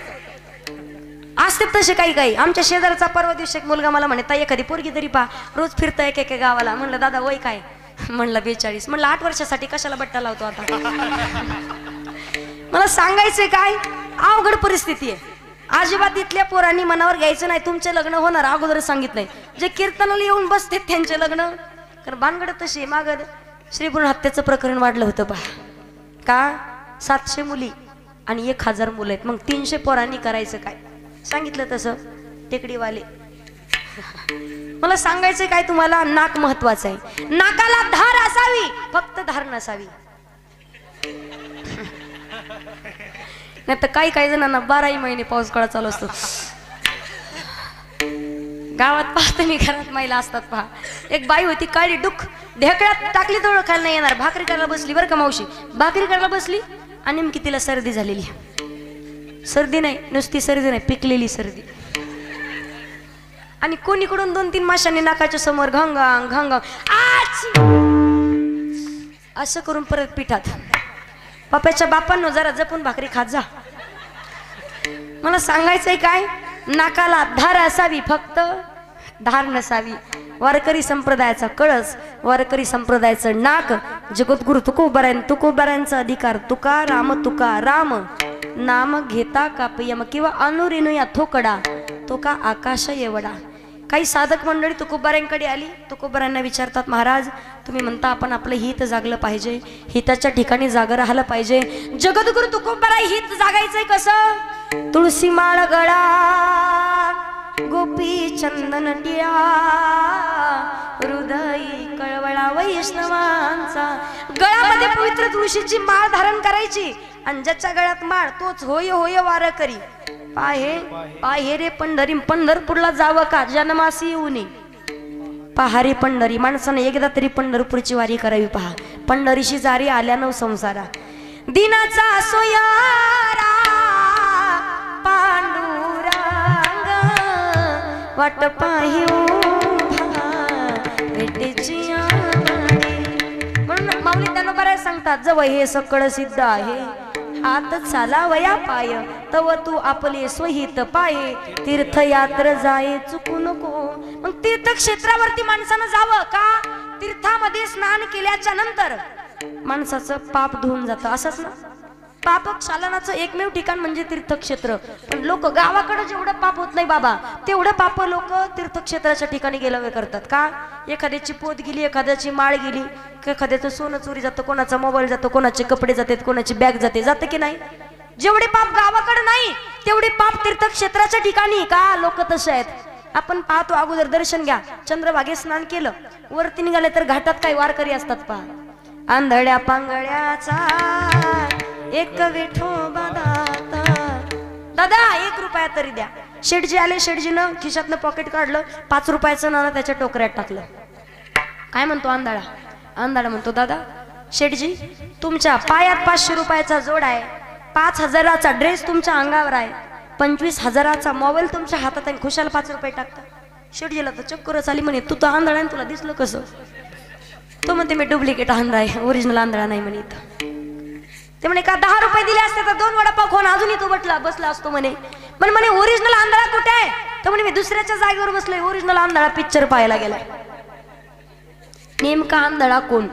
असते तसे काही काही. आमच्या शेजारचा परवा दिवशी एक मुलगा मला म्हणे ताई एखादी पोरगी तरी पहा, रोज फिरतं एका गावाला. म्हणलं दादा वय काय? म्हणलं 42. म्हणलं 8 वर्षासाठी कशाला बट्टा लावतो आता? मला सांगायचंय काय, अवघड परिस्थिती आहे. अजिबात इथल्या पोरांनी मनावर घ्यायचं नाही. तुमचे लग्न होणार अगोदर सांगितलंय. जे कीर्तनाला येऊन बसते त्यांचे लग्न, कारण भानगड तशी माग श्रीभ्रूण हत्येचं प्रकरण वाढलं होतं पहा. का 700 मुली आणि 1000 मुलं आहेत, मग 300 पोरांनी करायचं काय? सांगितलं तसं टेकडीवाले. मला सांगायचं काय तुम्हाला, नाक महत्वाचं आहे. नाकाला धार असावी, फक्त धार नसावी. नाही तर काही जणांना 12ही महिने पाऊस काळ चालू असतो. गावात पाहते मी, घरात महिला असतात पहा. एक बाई होती काळी डुक, ढेकळ्यात टाकली तर ओळखायला नाही येणार. भाकरी करायला बसली बरं का मावशी, भाकरी करायला बसली आणि नेमकी तिला सर्दी झालेली. सर्दी नाही, नुसती सर्दी नाही, पिकलेली सर्दी. आणि कोणीकडून 2-3 माशांनी नाकाच्या समोर घांगांग घांगांग असं करून परत पिठात. पप्याच्या बापांनो जरा जपून भाकरी खात जा. मला सांगायचंय काय, नाकाला धार असावी, फक्त धार नसावी. वारकरी संप्रदायाचा कळस, वारकरी संप्रदायाचं नाक. जगद्गुरु तुकोबारायांचा अधिकार. तुका राम नाम घेता कापयम किंवा अनुरेनुया थोकडा तो का आकाश येवडा. काही साधक मंडळी तुकोबारांकडे आली. तुकोबारांना विचारतात, महाराज तुम्ही म्हणता आपण आपलं हित जागलं पाहिजे, हिताच्या ठिकाणी जागा राहिलं पाहिजे. जगद्गुरु तुकोबारा हित जागायचंय कसं? तुळशी माळ गळा, गोपी चंदन टिळा, हृदयी कळवळा वैष्णवांचा. गळ्यामध्ये पवित्र तुळशीची माळ धारण करायची आणि ज्याच्या गळ्यात माळ तोच होय होय वारकरी. पाहे रे पंढरी, पंढरपूरला जावं का जन्मासी येऊनी. पहा रे पंढरी, माणसाने एकदा तरी पंढरपूरची वारी करावी. पहा पंढरीशी जारी आल्यानं संसारा. दिनाचा सोयारा पांडुरंग वाट पाहि भेटेची आंगडी. म्हणून माऊली त्यांना बऱ्याच सांगतात, जवळ हे सकळ सिद्ध आहे, हात चालावया पाय, तव तू आपले स्वहित पाये, तीर्थयात्र जाये चुकू नको. मग तीर्थक्षेत्रावरती माणसानं जावं का? तीर्थामध्ये स्नान केल्याच्या नंतर माणसाचं पाप धुवून जातं, असंच ना. पाप क्षालनाचं एकमेव ठिकाण म्हणजे तीर्थक्षेत्र. पण लोक गावाकडे जेवढं पाप होत नाही बाबा, तेवढं पाप लोक तीर्थक्षेत्राच्या ठिकाणी गेल्यावर करतात. का? एखाद्याची पोत गेली, एखाद्याची माळ गेली, एखाद्याचं सोनं चोरी जातं, कोणाचा मोबाईल जातो, कोणाचे कपडे जातात, कोणाची बॅग जाते, जातं की नाही? जेवढे पाप गावाकडे नाही तेवढे पाप तीर्थक्षेत्राच्या ठिकाणी. का? लोक तसे आहेत. आपण पाहतो, अगोदर दर्शन घ्या, चंद्रभागे स्नान केलं, वरती निघाले तर घाटात काही वारकरी असतात पहा. आंधळ्या पांगळ्याचा एक विठोबा दाता. दादा 1 रुपया तरी द्या. शेठजी आले, शेठजीनं खिशातनं पॉकेट काढलं, 5 रुपयाचं नाणं त्याच्या टोकऱ्यात टाकलं. काय म्हणतो आंधळा? आंधळा म्हणतो, दादा शेठजी तुमच्या पायात 500 रुपयाचा जोड आहे, 5000चा ड्रेस तुमच्या अंगावर आहे, 25,000चा मोबाईल तुमच्या हातात आहे, खुशाल 5 रुपये टाकता. शेठजीला तर चक्करच आली. म्हणे तू तर आंधळा आहे, तुला दिसलं कसं? तो म्हणते मी डुप्लिकेट आंधळा आहे, ओरिजिनल आंधळा नाही म्हणे. ते म्हणे का 10 रुपये दिले असते तर 2 वडापाव खाऊन अजूनही तो बसला असतो म्हणे. पण म्हणे ओरिजिनल आंधळा कुठे आहे? तर म्हणे मी दुसऱ्याच्या जागेवर बसलोय, ओरिजिनल आंधळा पिक्चर पाहायला गेलाय. नेमका आंधळा कोण?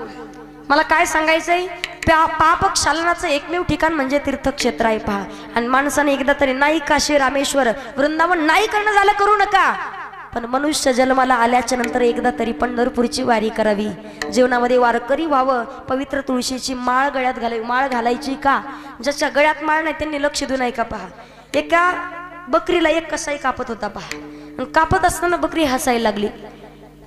मला काय सांगायचंय, पाप क्षालनाचं एकमेव ठिकाण म्हणजे तीर्थक्षेत्र आहे पहा. आणि माणसाने एकदा तरी नाही काशी रामेश्वर वृंदावन नाही करणं झालं, करू नका, पण मनुष्य जन्माला आल्याच्या नंतर एकदा तरी पंढरपूरची वारी करावी, जीवनामध्ये वारकरी व्हावं, पवित्र तुळशीची माळ गळ्यात घालावी. माळ घालायची का? ज्याच्या गळ्यात माळ नाही त्यांनी लक्ष देऊ नये का पहा. एका बकरीला एक कसाई कापत होता पहा. कापत असताना बकरी हसायला लागली.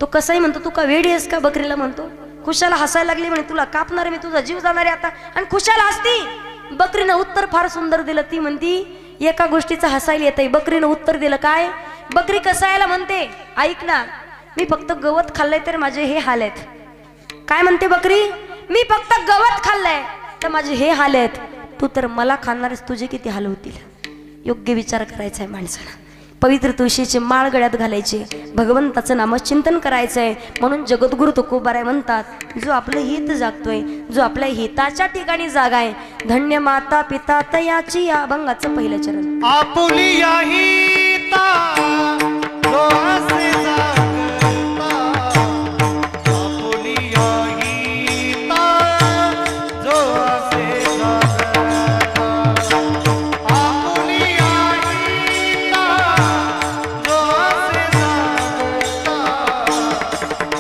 तो कसाई म्हणतो, तू का वेडी आहेस का? बकरीला म्हणतो. खुशाला हसायला लागली, म्हणे तुला कापणार मी, तुझा जीव जाणार आहे आता. आणि खुशाला हसती. बकरीनं उत्तर फार सुंदर दिलं. ती म्हणती एका गोष्टीचं हसायला येतंय. बकरीनं उत्तर दिलं काय? बकरी कसायला म्हणते, ऐक ना, मी फक्त गवत खाल्लंय तर माझे हे हाल आहेत. काय म्हणते बकरी? मी फक्त गवत खाल्लंय तर माझे हे हाल आहेत. तू तर मला खाणारच, तुझे किती हाल होतील. योग्य विचार करायचा आहे माणसाला. पवित्र तुळशीची माळ गळ्यात घालायची, भगवंताचं नामचिंतन करायचंय. म्हणून जगद्गुरु तुकोबाराय म्हणतात, जो आपलं हित जागतोय, जो आपल्या हिताच्या ठिकाणी जागा आहे, धन्य माता पिता तयाची. या अभंगाचं पहिलं चरण. आपुलिया हिता जो असे जागता, आपुलिया हिता जो असे जागता, आपुलिया हिता जो असे जागता,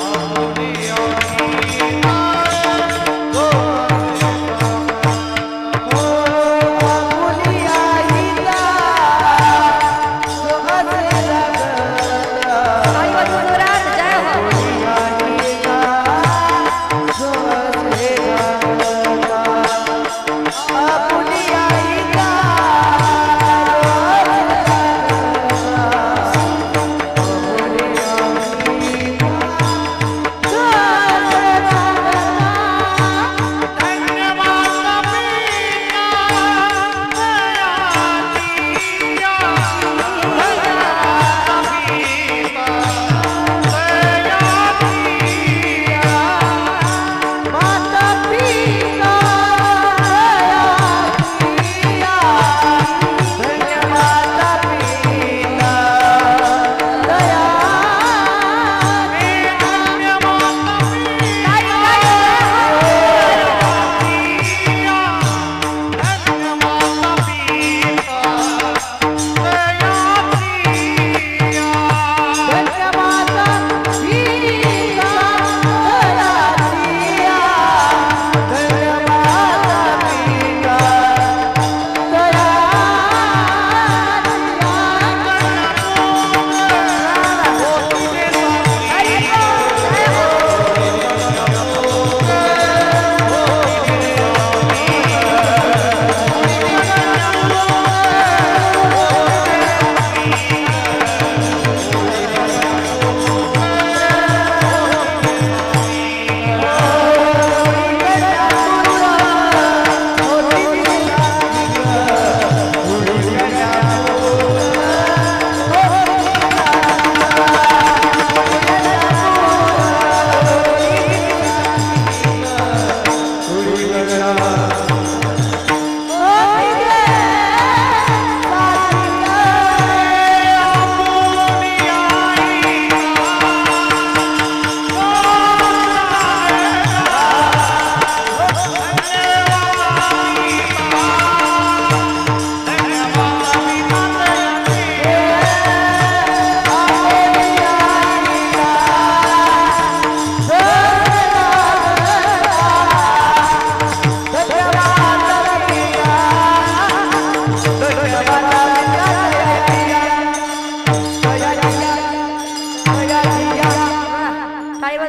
आपुलिया हिता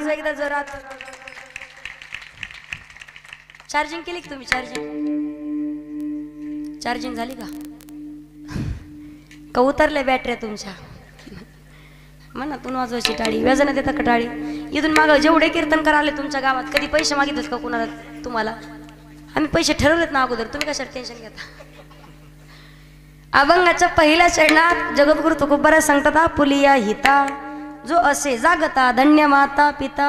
वाजवा एकदा जोरात. चार्जिंग केली का तुम्ही? चार्जिंग झाली का उतरल्या बॅटऱ्या तुमच्या? मनातून वाजवायची टाळी, व्याजाने देता का टाळी? इथून मागं जेवढे कीर्तनकार आले तुमच्या गावात कधी पैसे मागितलेत का कुणाला तुम्हाला? आम्ही पैसे ठरवलेत ना अगोदर, तुम्ही कशाला टेन्शन घेता? अभंगाच्या पहिल्या चरणात जगद्गुरु तुकोबाराज सांगतात, पुलिया हिता जो असे जागता धन्य माता पिता.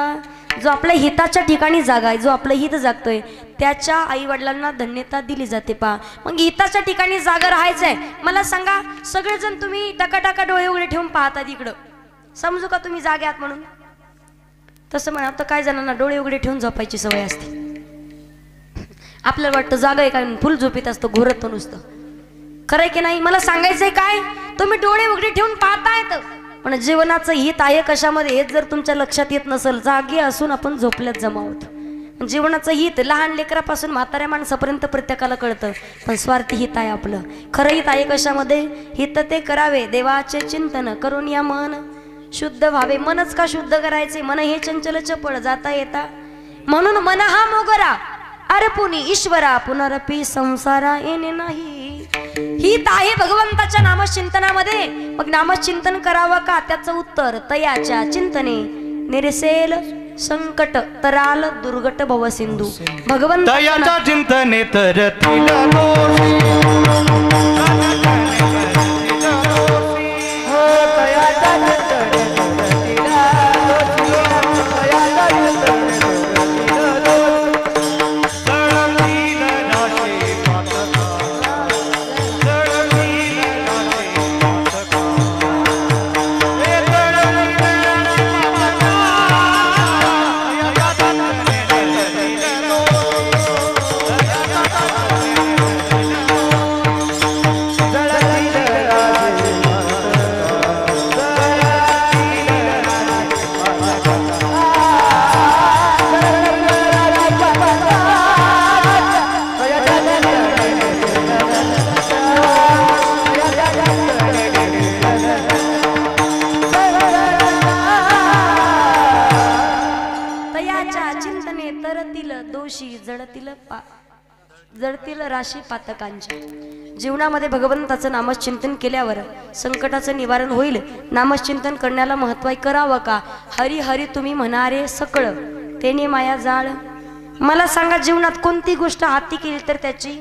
जो आपल्या हिताच्या ठिकाणी जागाय, जो आपलं हित जागतोय त्याच्या आई वडिलांना धन्यता दिली जाते. पा मग हिताच्या ठिकाणी जागा राहायचंय. मला सांगा, सगळेजण तुम्ही टकाटका डोळे उघडे ठेवून पाहतात इकडं, समजू का तुम्ही जागे आहात म्हणून? तसं म्हणा तर काय जणांना डोळे उघडे ठेवून झोपायची सवय असते. आपल्याला वाटतं जागा आहे काय, फुल झोपीत असतं, घोरत नुसतं. खरंय की नाही? मला सांगायचंय काय, तुम्ही डोळे उघडे ठेवून पाहतायत पण जीवनाचं हित आहे कशामध्ये हेच जर तुमच्या लक्षात येत नसेल, जागे असून आपण झोपल्यात जमा होतो. जीवनाचं हित लहान लेकरापासून म्हाताऱ्या माणसापर्यंत प्रत्येकाला कळतं, पण स्वार्थी हित आहे आपलं. खरं हित आहे कशामध्ये? हित ते करावे देवाचे चिंतन करून या मन शुद्ध व्हावे. मनच का शुद्ध करायचे? मन हे चंचल चपळ जाता येता, म्हणून मन हा मोगरा अरे पुनी ईश्वरा पुनरपी संसारा येणे नाही. हित आहे भगवंताच्या नामचिंतनामध्ये. मग नामचिंतन करावं का? त्याचं उत्तर तयाच्या चिंतने निरसेल संकट तराल दुर्गट भवसिंधू. भगवंताच्या चिंतने तरतील दोषी. जळतील राशी पातकांच्या. जीवनामध्ये भगवंताचं नामचिंतन केल्यावर संकटाचं निवारण होईल. नामचिंतन करण्याला महत्त्व करावं का? हरी हरी तुम्ही म्हणारे सकळ तेने माया जाळ. मला सांगा, जीवनात कोणती गोष्ट हाती केली तर त्याची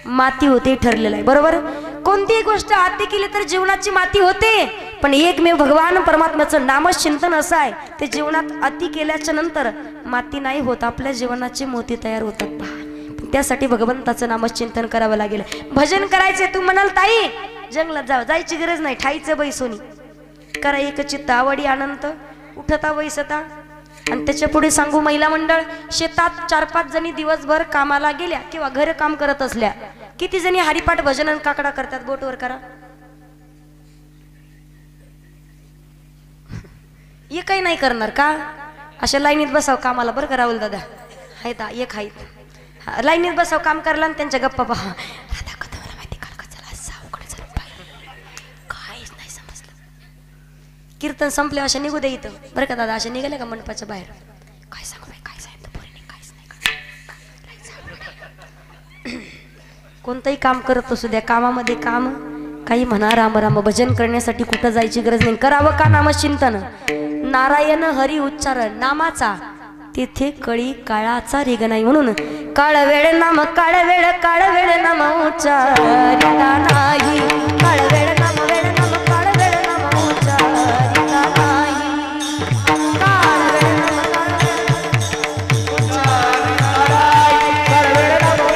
माती होते ठरलेलं आहे, बरोबर? कोणतीही गोष्ट हाती केली तर जीवनाची माती होते, पण एकमेव भगवान परमात्म्याचं नामचिंतन असं आहे ते जीवनात अति केल्याच्या नंतर माती नाही होत, आपल्या जीवनाचे मोती तयार होतात. पहा, त्यासाठी भगवंताचं नामचिंतन करावं लागेल. भजन करायचे. तू म्हणाल ताई जंगलात जायची गरज नाही, ठाईचं बैसोनी करा एक चित्त आवडी आनंद उठता बैसता. आणि त्याच्या पुढे सांगू, महिला मंडळ शेतात 4-5 जणी दिवसभर कामाला गेल्या किंवा घर काम करत असल्या, किती जणी हरिपाठ भजन आणि काकडा करतात? बोटवर करा. हे काही नाही करणार का? अशा लाईनीत बसाव कामाला, बरं का राहुल दादा? आहेत एक आहेत, लाईनीत बसाव काम करायला आणि त्यांच्या गप्पा पहा. काहीच नाही समजलं. कीर्तन संपले अशा निघू दे इथं, बरं का दादा? अशा निघाल्या का मंडपाच्या बाहेर? काय सांगू बाई, काय सांगितलं पोरीने, काहीच नाही. कोणतंही काम करत असू द्या, कामामध्ये काम काही म्हणा. राम राम भजन करण्यासाठी कुठं जायची गरज नाही. करावं का नामचिंतन? नारायण हरी उच्चारण नामाचा तिथे कळी काळाचा रेग नाही. म्हणून काळ वेळ नाम काळ वेळ नाम उच्चारिता नाही. काळ वेळ नाम काळ वेळ नाम उच्चारिता नाही. काळ वेळ नाम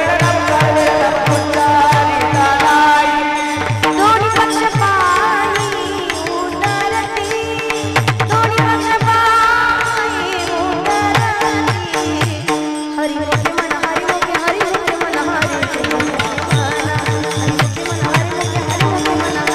उच्चारिता नाही. दोन्ही पक्ष पायी उतरती, दोन्ही पक्ष पायी उतरती. हरी मोठे मन हरी मोठे मन हरी मोठे मन हरी मोठे मन हरी मोठे मन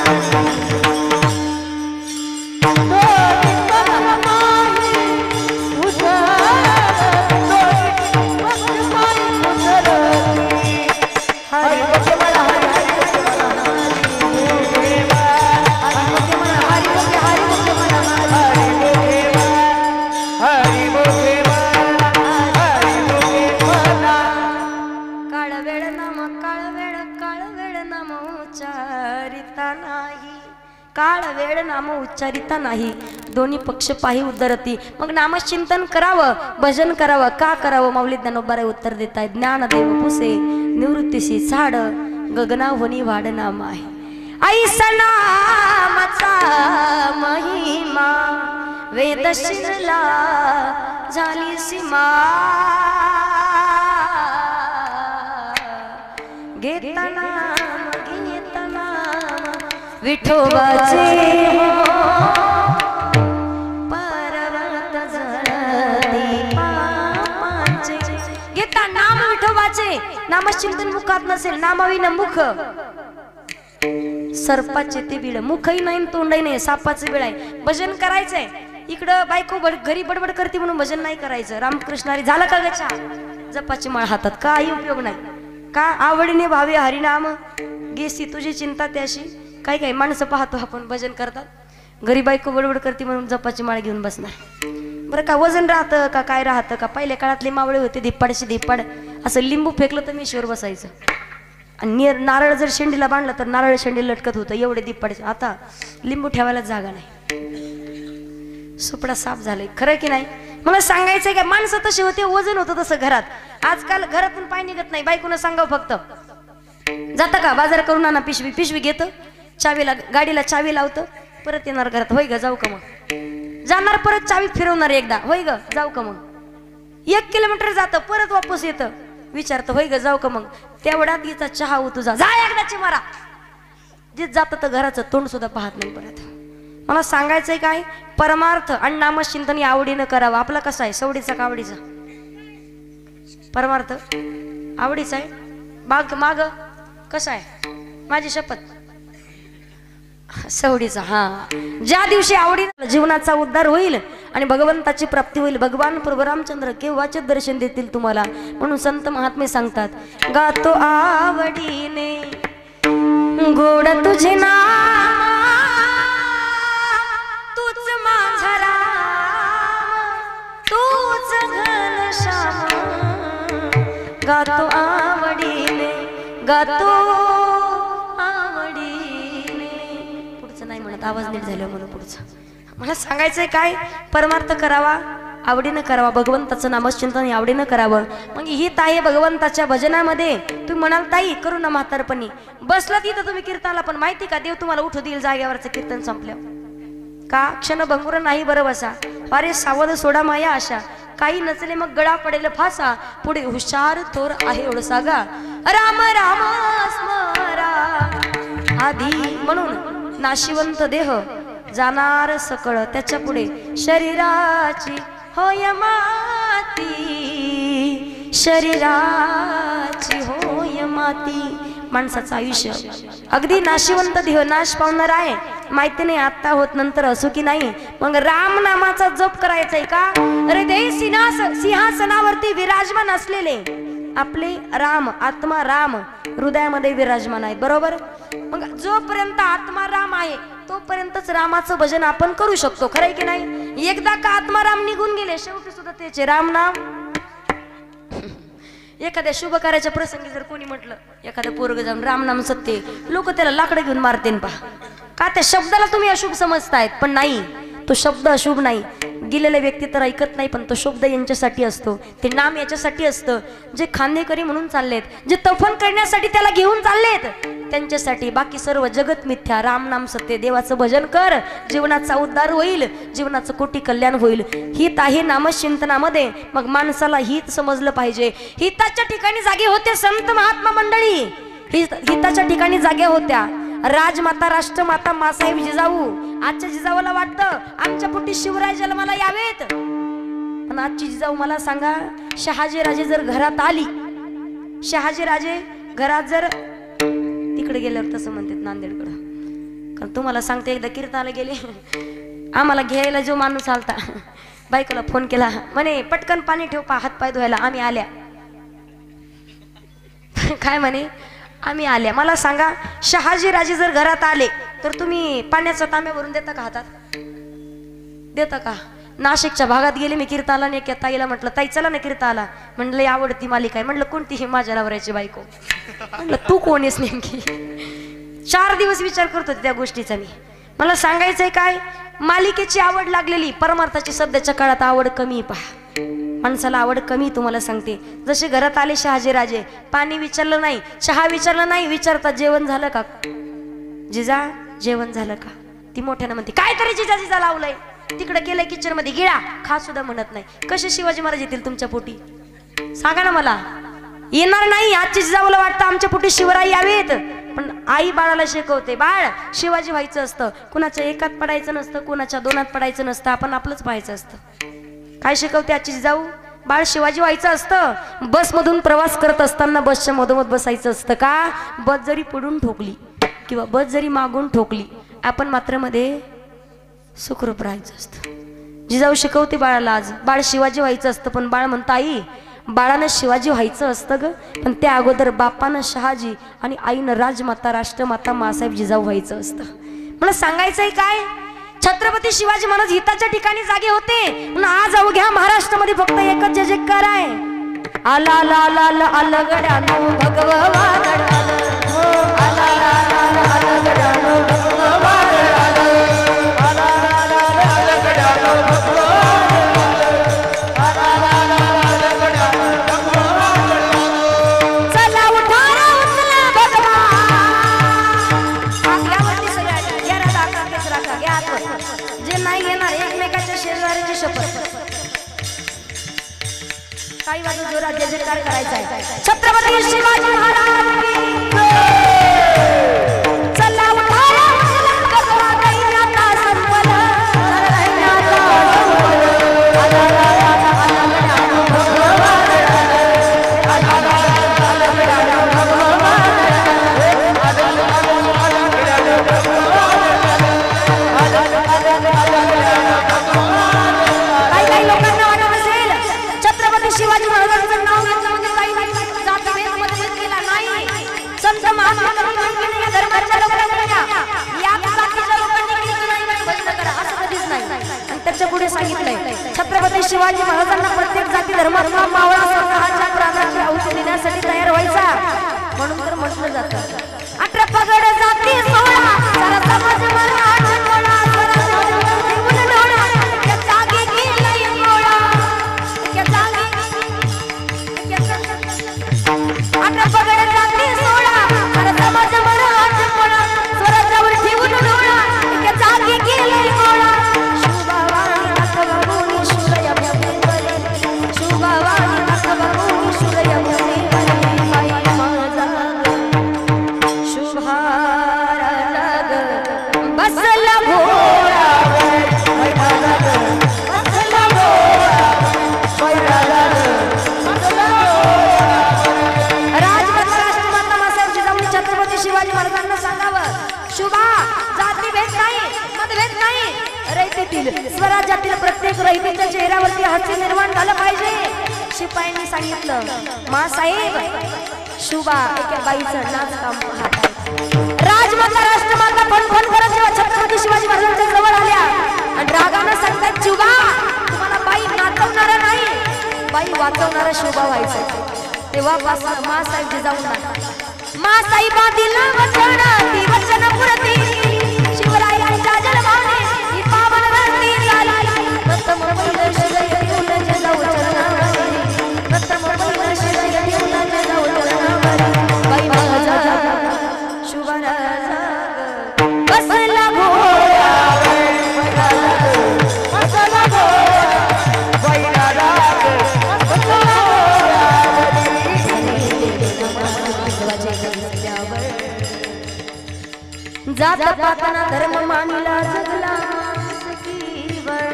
वेळ नाम उच्चारिता नाही, दोन्ही पक्ष पाही उद्धरती. मग नामचिंतन करावं, भजन करावं. का करावं? माऊली ज्ञानोबाराय उत्तर देत आहेत. ज्ञानदेव पुसे निवृत्तीशी झाड, गगनावनी वाढ नाम आहे. ऐसा नामाचा महिमा वेद शिरला झाली सीमा. घेता नाम विठोबाचे पर्वत जळती पापांचे. घेता नाम विठोबाचे, नामचिंतन मुखात नसेल, नामाविना मुख सर्पाचे ते बिळ. मुखही नाही तोंडही नाही, सापाचे बिळ आहे. भजन करायचंय, इकडं बायको घरी बडबड करते म्हणून भजन नाही करायचं. रामकृष्णारी झालं का गच्छा, जपाची माळ हातात, काही उपयोग नाही. का आवडीने भावे हरिनाम गेसी तुझी चिंता त्याशी. काही काही माणसं पाहतो आपण भजन करतात, घरी बायको बडबड करते म्हणून जपाची माळ घेऊन बसणार. बरं का वजन राहतं का काय राहतं का? पहिल्या काळातले मावळे होते धिप्पाडशी धिप्पाड, असं लिंबू फेकलं तर मी शिवर बसायचं. आणि नारळ जर शेंडीला बांधला तर नारळ शेंडी लटकत होतं, एवढे धिप्पाडचे. आता लिंबू ठेवायला जागा नाही, सुपडा साफ झालंय. खरं की नाही? मला सांगायचंय का, माणसं तसे होते, वजन होतं तसं घरात. आजकाल घरातून पाय निघत नाही, बायकोनं सांगावं फक्त, जाता का बाजार करून आणा, पिशवी पिशवी घेतं, चावीला गाडीला चावी लावतं, परत येणार घरात. होय ग जाऊ का मग? जाणार परत चावी फिरवणार एकदा. होय ग जाऊ का मग? 1 किलोमीटर जातं, परत वापस येतं, विचारतं होय ग जाऊ का मग? तेवढ्यात तिचा चहा हो तुझा, जा एकदाची मारा. जे जातं तर घराचं तोंड सुद्धा पाहत नाही परत. मला सांगायचंय काय, परमार्थ आणि नामचिंतन आवडीनं करावं. आपला कसा आहे, सवडीचा का आवडीचा? परमार्थ आवडीचा आहे, बाग माग कसा आहे? माझी शपथ सवडीचा. हा, ज्या दिवशी आवडीनं जीवनाचा उद्धार होईल आणि भगवंताची प्राप्ती होईल, भगवान प्रभू रामचंद्र केव्हाचे दर्शन देतील तुम्हाला. म्हणून संत महात्मे सांगतात, गातो आवडीने गोड तुझे नाम, तूच माझा राम, तूच घनश्याम. गातो आवडीने, गातो आवडीने. पुढचं नाही म्हणत, आवाज नीट झाला म्हणून पुढचं. मला सांगायचंय काय, परमार्थ करावा, आवडीनं करावा, भगवंताचं नामचिंतन आवडीनं करावं. मग हित आहे भगवंताच्या भजनामध्ये. तुम्ही म्हणाल ताई करू ना म्हातारपणी, बसला तिथं तुम्ही कीर्तनाला, पण माहिती का देव तुम्हाला उठू देईल जागेवरचं कीर्तन संपल्यावर. का क्षण भंगुर नाही बरं बसा, अरे सावध सोडा माया आशा, काही नचले मग गळा पडेल फासा, पुढे हुशार थोर आहे एवढं सागा, राम राम स्मरा आधी. म्हणून नाशिवंत देह जाणार सकळ, त्याच्या पुढे शरीराची होय माती, शरीराची होय माती. माणसाचं आयुष्य अगदी नाशिवंत देह नाश पावणार आहे, माहिती नाही आता होत नंतर असो की नाही. मग राम नामाचा जप करायचा आहे का? हृदय सिंहासनावरती विराजमान असलेले आपले राम, आत्मा राम हृदयामध्ये विराजमान आहे, बरोबर. मग जोपर्यंत आत्मा राम आहे तोपर्यंतच रामाचं भजन आपण करू शकतो, खरंय की नाही. एकदा का आत्मा राम निघून गेले, शेवटी सुद्धा त्याचे राम नाम. एखाद्या शुभ कार्याच्या प्रसंगी जर कोणी म्हटलं, एखादं पोरग जाऊन राम नाम सत्य, लोक त्याला लाकडं घेऊन मारतेन पहा. का? त्या शब्दाला तुम्ही अशुभ समजतायत, पण नाही, तो शब्द अशुभ नाही. गेलेले व्यक्ती तर ऐकत नाही, पण तो शब्द यांच्यासाठी असतो, ते नाम याच्यासाठी असतं. जे खांदेकरी म्हणून चाललेत, जे तफन करण्यासाठी त्याला घेऊन चाललेत, त्यांच्यासाठी. बाकी सर्व जगत मिथ्या, राम नाम सत्य. देवाचं भजन कर, जीवनाचा उद्धार होईल, जीवनाचं कोटी कल्याण होईल. हित आहे नामचिंतनामध्ये. मग माणसाला हित समजलं पाहिजे. हिताच्या ठिकाणी जागे होते संत महात्मा मंडळी, हिताच्या ठिकाणी जाग्या होत्या. राजमाता राष्ट्रमाता मासाहेब जिजाऊ. आजच्या जिजाऊला वाटतं आमच्या पोटी शिवराय जन्माला यावेत, पण आजची जिजाऊ मला सांगा, शहाजी राजे जर घरात आली, शहाजी राजे घरात जर तिकडे गेल्यावर तसं म्हणतात नांदेडकडं. कारण तुम्हाला सांगते, एकदा कीर्तनाला गेले, आम्हाला घ्यायला जो माणूस आलता, बायकोला फोन केला, म्हणे पटकन पाणी ठेव हात पाय धुवायला, आम्ही आल्या. काय म्हणे, आम्ही आल्या. मला सांगा, शहाजी राजे जर घरात आले तर तुम्ही पाण्याचा तांब्या भरून देता का हातात? देता का? नाशिकच्या भागात गेले मी कीर्तनाला, एका ताईला म्हटलं, ताई चला ना कीर्तनाला. म्हणलं आवडती मालिका आहे. म्हणलं कोणती? ही माझ्या नवऱ्याची बायको. म्हणलं तू कोण आहेस नेमकी? 4 दिवस विचार करत होते त्या गोष्टीचा मी. मला सांगायचंय काय, मालिकेची आवड लागलेली, परमार्थाची सध्याच्या काळात आवड कमी. पहा माणसाला आवड कमी. तुम्हाला सांगते, जसे घरात आले शहाजी राजे, पाणी विचारलं नाही, चहा विचारलं नाही, विचारतात जेवण झालं का, जिजा जेवण झालं का. ती मोठ्यानं म्हणते काय तरी जिजा जिजा लावलंय, तिकडे केलंय किचन मध्ये, गिळा खा सुद्धा म्हणत नाही. कसे शिवाजी महाराज येतील तुमच्या पोटी, सांगा ना मला. येणार नाही. आजची जिजाऊला वाटतं आमच्या पोटी शिवराई यावेत, पण आई बाळाला शिकवते, बाळ शिवाजी व्हायचं असतं, कुणाच्या एकात पडायचं नसतं, कुणाच्या दोनात पडायचं नसतं, आपण आपलंच पाहायचं असतं. काय शिकवते आजची जिजाऊ, बाळ शिवाजी व्हायचं असतं. बसमधून प्रवास करत असताना बसच्या मधोमध बसायचं असतं का, बस जरी पुढून ठोकली किंवा बस जरी मागून ठोकली, आपण मात्र मध्ये सुखरूप राहायचं असतं. जिजाऊ शिकवते बाळाला. आज बाळ शिवाजी व्हायचं असतं, पण बाळ म्हणतं आई बाळानं शिवाजी व्हायचं असतं ग, पण त्या अगोदर बापानं शहाजी आणि आईनं राजमाता राष्ट्रमाता मासाहेब जिजाऊ व्हायचं असतं. मला सांगायचंय काय, छत्रपती शिवाजी महाराज हिताच्या ठिकाणी जागे होते, पण आज अवघ्या महाराष्ट्रामध्ये फक्त एकच जय जयकार आहे. आला आला आला आला आला गड्यानो भगवा वादळ आलं, आला आला आला आला गड्यानो भगवा वादळ आलं, आला आला आला आला गड्यानो भगवा काही वाजून जोरात जय जयकार करायचा आहे. छत्रपती शिवाजी महाराज की चला उठाया भगवा दैन्याचा संपल, दैन्याचा आला आला आला गड्यानो भगवा वादळ आलं, आला आला आला गड्यानो भगवा वादळ आलं, आला आला आला गड्यानो भगवा वादळ आलं, आला आला आला गड्यानो भगवा वादळ आलं. काही लोकांना वाटत असेल छत्रपती शिवाजी महाराजांचं नाव घेतलं म्हणजे काही जातीभेद मतभेद केला नाही. संत महात्मा गांधी या धर्माच्या लोकांनी या जातीच्या लोकांनी केलं नाही म्हणजे बंद करा, असं कधीच नाही. आणि त्याच्या पुढे सांगितलंय छत्रपती शिवाजी महाराजांना प्रत्येक जाती धर्मातला मावळा स्वतःच्या प्राणाची आहुती देण्यासाठी तयार व्हायचा, म्हणून तर म्हटलं जातं 18 पगड जाती 16 सारा समाज मराठा मोळा, देऊन डोळा त्या जागी गेलाय मोळा, त्या जागी 18 पगड जाती 16 सारा समाज मराठा मोळा, स्वराज्यावर ठेवून डोळा त्या जागी गेलाय मोळा. शुभावाणी दाखवून शुरया भूमीवरी, शुभावाणी दाखवून शुरया भूमीवरी, बाई माझा शुभारा लग बसला घोडावर, बैठाला ग बसला घोडावर, बैठाला ग बसला घोडावर. राजमाता राष्ट्रमाता मासाहेब जिजाऊंनी छत्रपती शिवाजी महाराजांना सांगावं, शुभा जातीभेद नाही, मतभेद नाही, रयतेतील स्वराज्यातील प्रत्येक रयतेच्या चेहऱ्यावरती हास्य निर्माण झालं पाहिजे. शिपायांनी सांगितलं मासाहेब शुभा एका बाईचं नाच काम पाहत आहे. राजमाता राष्ट्रमाता फणफण करत जेव्हा छत्रपती शिवाजी महाराजांच्या जवळ आल्या आणि रागानं सांगतात शुभा तुम्हाला बाई नाचवणारा नाही, बाई वाचवणारा शुभा व्हायचं. तेव्हापासून मासाहेब जिजाऊंना मासाहेबा दिला वचन, ती वचन पुरती शिवरायांच्या जन्माने ही पावन धरती झाली. प्रथम पहिलं शिवय ठेवलं जिजाऊ चरणावरी, प्रथम पहिलं शिवय ठेवलं जिजाऊ चरणावरी, बाई माझा शुभा राजा बसला घोड्यावर, बसला घोड्यावर, बैठाला ग बसला घोड्यावर. जात पातना धर्म मानिला जगला माणुसकीवर,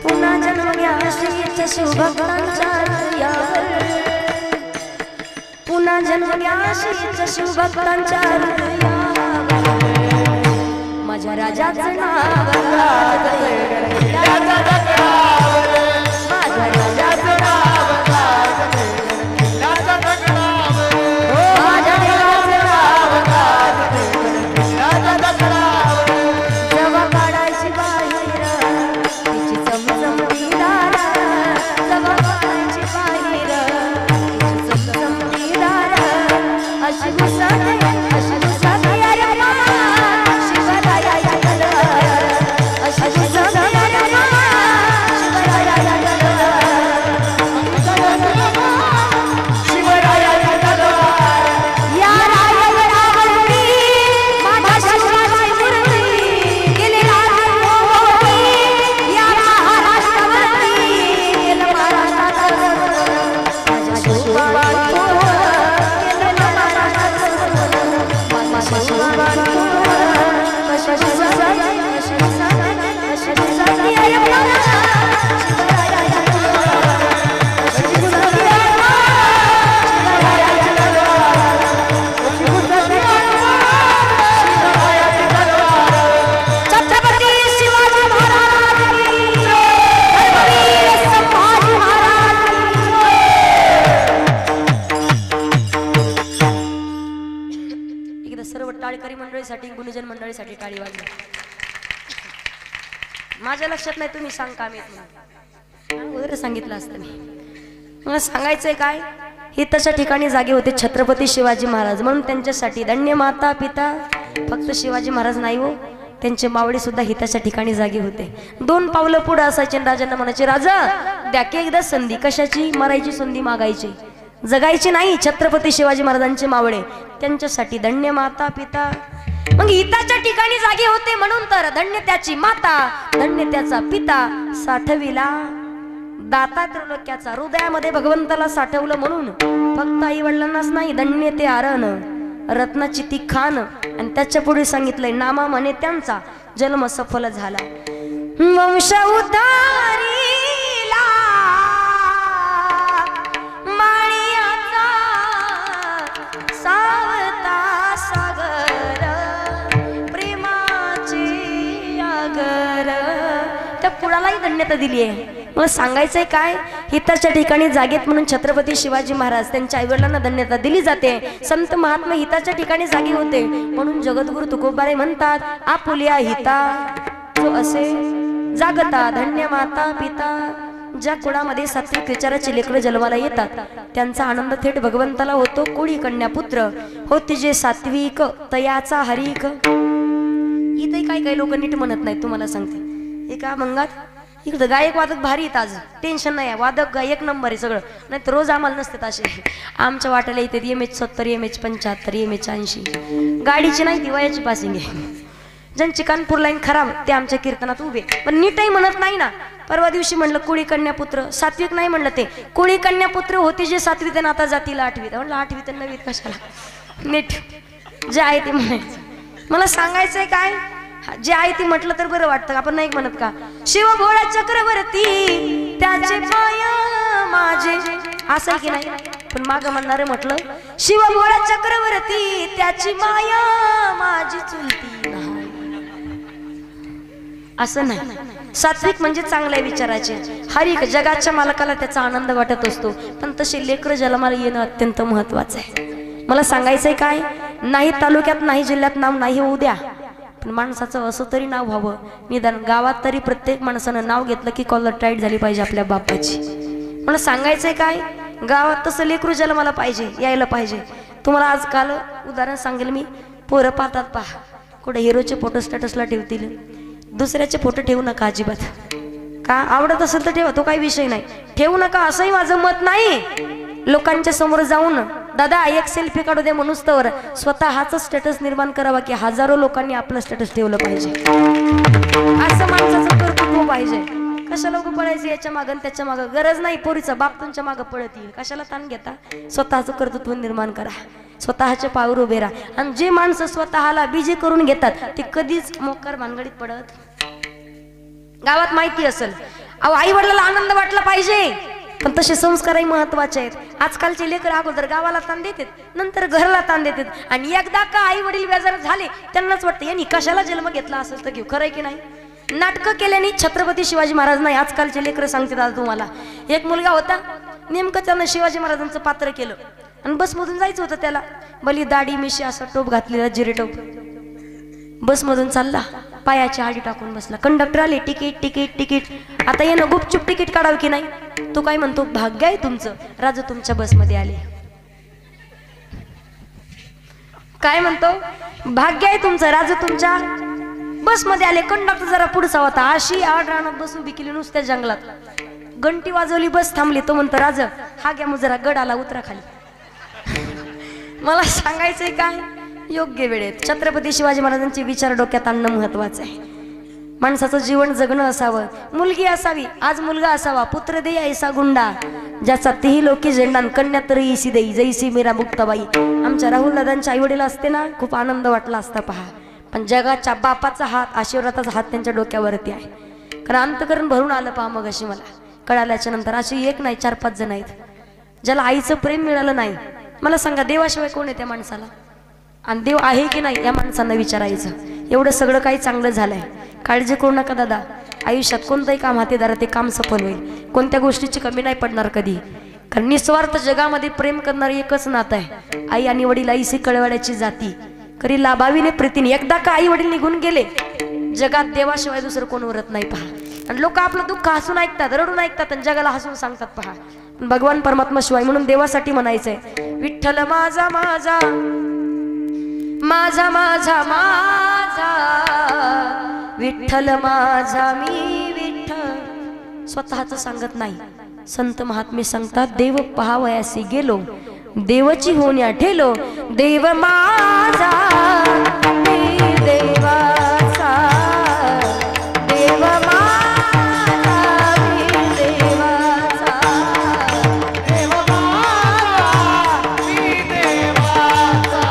पुन्हा जन्म घ्या श्रीच्या शिवभक्तांच्या हृदयावर, पुन्हा जन्म घ्या श्रीच्या शिवभक्तांच्या हृदयावर. माझ्या राजाचं नाव गाजतंय, माझ्या राजाचं नाव गाजतंय, माझ्या देवाचं नाव गाजतंय. जवा काढायची बाहेर तिची चमचमती दार, जवा काढायची बाहेर तिची चमचमती दार, अशी घुसाते अरे मा शिवरायाच्या मंडळीसाठी गुणजन मंडळीसाठी टाळी वाजवा. माझ्या लक्षात नाही तुम्ही सांग काम येत नाही वगैरे सांगितलं असतं मी. मला सांगायचंय काय, हिताच्या ठिकाणी जागे होते छत्रपती शिवाजी महाराज, म्हणून त्यांच्यासाठी धन्य माता पिता. फक्त शिवाजी महाराज नाही हो, त्यांचे मावळे सुद्धा हिताच्या ठिकाणी जागे होते. 2 पावलं पुढे असायचे, राजांना म्हणायचे राजा द्या की एकदा संधी. कशाची? मरायची संधी मागायची, जगायची नाही. छत्रपती शिवाजी महाराजांचे मावळे, त्यांच्यासाठी धन्य माता पिता. मग हिताच्या ठिकाणी जागे होते म्हणून तर धन्य त्याची माता, धन्य त्याचा पिता. साठविला दाता त्रिलोक्याचा, हृदयामध्ये भगवंताला साठवलं म्हणून फक्त आई वडिलांनाच नाही, धन्य ते आरण रत्नाची ती खान. आणि त्याच्या पुढे सांगितलंय नामा म्हणे त्यांचा जन्म सफल झाला. वंश उद्धारीला माळियाचा सावता सागर प्रेमाचे आगर. त्या कुणालाही धन्यता दिली आहे. मला सांगायचंय काय, हिताच्या ठिकाणी जागेत म्हणून छत्रपती शिवाजी महाराज त्यांच्या आईवडिलांना धन्यता दिली जाते. संत महात्मा हिताच्या ठिकाणी जागे होते म्हणून जगद्गुरु तुकोबारे म्हणतात आपुलिया हिता जो असे जागता धन्य माता पिता. ज्या कुळामध्ये सात्विक विचाराची लेकरं जन्माला येतात त्यांचा आनंद थेट भगवंताला होतो. कोळी कन्या पुत्र होते जे सात्विक तयाचा हरिक. इथे काही लोक नीट म्हणत नाही, तुम्हाला सांगते. एका मंगात इकडं गायक वादक भारी आहेत, आज टेन्शन नाही आहे, वादक एक नंबर आहे सगळं. नाही तर रोज आम्हाला नसतात असे. आमच्या वाट्याला इथे MH 70 MH 75 MH 80 गाडीची नाही ती वयाची पासिंग आहे. ज्यांची कानपूर लाईन खराब ते आमच्या कीर्तनात उभे, पण नीटही म्हणत नाही ना. परवा दिवशी म्हणलं कोळी कन्यापुत्र, सात्विक नाही म्हणलं, ते कोळी कन्यापुत्र होते जे 7वीत आणि आता जातीला 8वीत. म्हणलं 8वीत आणि 9वीत कशाला, नीट जे आहे ते म्हणायचं. मला सांगायचंय काय, जे आहे ती म्हटलं तर बरं वाटतं. आपण नाही म्हणत का, शिव भोळा चक्रवर्ती त्याचे पाय माझे, असं आहे की नाही. पण माग म्हणणारे म्हटलं शिव भोळा चक्रवर्ती त्याची माया माझी चुलती नाही, असं नाही. सात्विक म्हणजे चांगल्या विचाराचे, हर एक जगाच्या मालकाला त्याचा आनंद वाटत असतो. पण तसे लेकर जन्माला येणं अत्यंत महत्वाचं आहे. मला सांगायचंय काय, नाही तालुक्यात नाही जिल्ह्यात नाव नाही होऊ द्या, पण माणसाचं असं तरी नाव व्हावं. निदान गावात तरी प्रत्येक माणसानं नाव घेतलं की कॉलर टाईट झाली पाहिजे आपल्या बापाची. मला सांगायचंय काय, गावात तसं लेकरू जन्माला पाहिजे, यायला पाहिजे. तुम्हाला आजकाल उदाहरण सांगेल मी. पोरं पाहतात, पहा कुठे हिरोचे फोटो स्टेटसला ठेवतील, दुसऱ्याचे फोटो ठेवू नका अजिबात. का आवडत असेल तर ठेवा, तो काही विषय नाही, ठेवू नका असंही माझं मत नाही. लोकांच्या समोर जाऊन दादा एक सेल्फी काढू दे म्हणूनच तर स्वतःच स्टेटस निर्माण करावा की हजारो लोकांनी आपलं स्टेटस ठेवलं पाहिजे. असं माणसाचं कर्तृत्व पाहिजे. कशाला उभं पडायचं याच्या मागं त्याच्या मागं, गरज नाही. पोरीचा बाप तुमच्या मागं पळत येईल, कशाला ताण घेता. स्वतःचं कर्तृत्व निर्माण करा, स्वतःच्या पायावर उभे राहा. आणि जे माणसं स्वतःला बिजी करून घेतात ते कधीच मोकार भानगडीत पडत. गावात माहिती असेल, अहो आई वडिलांना आनंद वाटला पाहिजे, पण तसे संस्कारही महत्वाचे आहेत. आजकालचे लेकर अगोदर गावाला ताण देतात, नंतर घराला ताण देतात. आणि एकदा का आई वडील बेजार झाले त्यांनाच वाटतं यांनी कशाला जन्म घेतला असेल तर घेऊ. खरंय की नाही. नाटकं केल्याने छत्रपती शिवाजी महाराज नाही, आजकालचे लेकर सांगतात. आता तुम्हाला एक मुलगा होता, नेमकं त्यानं शिवाजी महाराजांचं पात्र केलं आणि बसमधून जायचं होतं त्याला. भली दाढी मिशी असा टोप घातलेला, जिरे टोप. बसमधून चालला, पायाची आडी टाकून बसला. कंडक्टर आले, तिकीट तिकीट तिकीट. आता यानं गुपचूप तिकीट काढावं की नाही. तो काय म्हणतो, भाग्य आहे तुमचं राजू तुमच्या बसमध्ये आले. काय म्हणतो, भाग्य आहे तुमचं राजू तुमच्या बसमध्ये आले. कंडक्टर जरा पुढचा होता, अशी आड रानात बस उभी केली नुसत्या जंगलात. घंटी वाजवली, बस थांबली. तो म्हणतो राज हा घ्या मग जरा गड आला, उतरा खाली. मला सांगायचंय काय, योग्य वेळेत छत्रपती शिवाजी महाराजांचे विचार डोक्यात आणणं महत्वाचं आहे. माणसाचं जीवन जगणं असावं, मुलगी असावी, आज मुलगा असावा. पुत्र दे ऐसा गुंडा ज्याचा तेही लोकी झेंडा, कन्या तरी इसी देई जैसी मीरा मुक्ताबाई. आमच्या राहुल दादांच्या आई वडील असते ना, खूप आनंद वाटला असता पहा. पण जगाच्या बापाचा हात, आशीर्वादाचा हात त्यांच्या डोक्यावरती आहे. कारण अंतकरण भरून आलं पहा. मग अशी मला कळाल्याच्या नंतर अशी एक नाही 4-5 जण आहेत ज्याला आईचं प्रेम मिळालं नाही. मला सांगा देवाशिवाय कोण आहे त्या माणसाला, आणि देव आहे की नाही या माणसांना विचारायचं. एवढं सगळं काही चांगलं झालंय, काळजी करू नका दादा. आयुष्यात कोणतंही काम हाती धरा, ते काम सफल होईल. कोणत्या गोष्टीची कमी नाही पडणार कधी. कारण निस्वार्थ जगामध्ये प्रेम करणारी एकच नातं आहे, आई आणि वडील. आईशी कळवळ्याची जाती करी लाभावीने प्रीतीने. एकदा का आई वडील निघून गेले जगात देवाशिवाय दुसरं कोण उरत नाही पहा. आणि लोक आपलं दुःख हसून ऐकतात, रडून ऐकतात आणि जगाला हसून सांगतात पहा. पण भगवान परमात्मा शिवाय. म्हणून देवासाठी म्हणायचंय विठ्ठल माझा माझा माझा माझा माझा विठ्ठल माझा मी विठ्ठल. स्वतःच सांगत नाही, संत महात्मे सांगतात देव पहावयासी गेलो देवची होण्या ठेलो. देव माझा मी देवाचा, देव माझा मी देवाचा, देव माझा मी देवाचा,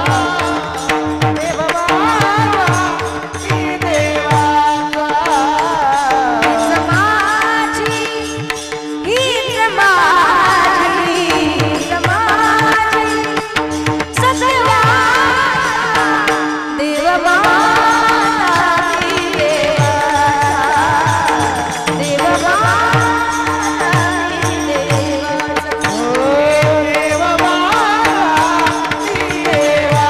देव माझा मी देवाचा. हीच माझी, हीच माझी, हीच माझी सदैवा देव माझा मी देवाचा, देव माझा मी देवाचा, देव माझा मी देवाचा,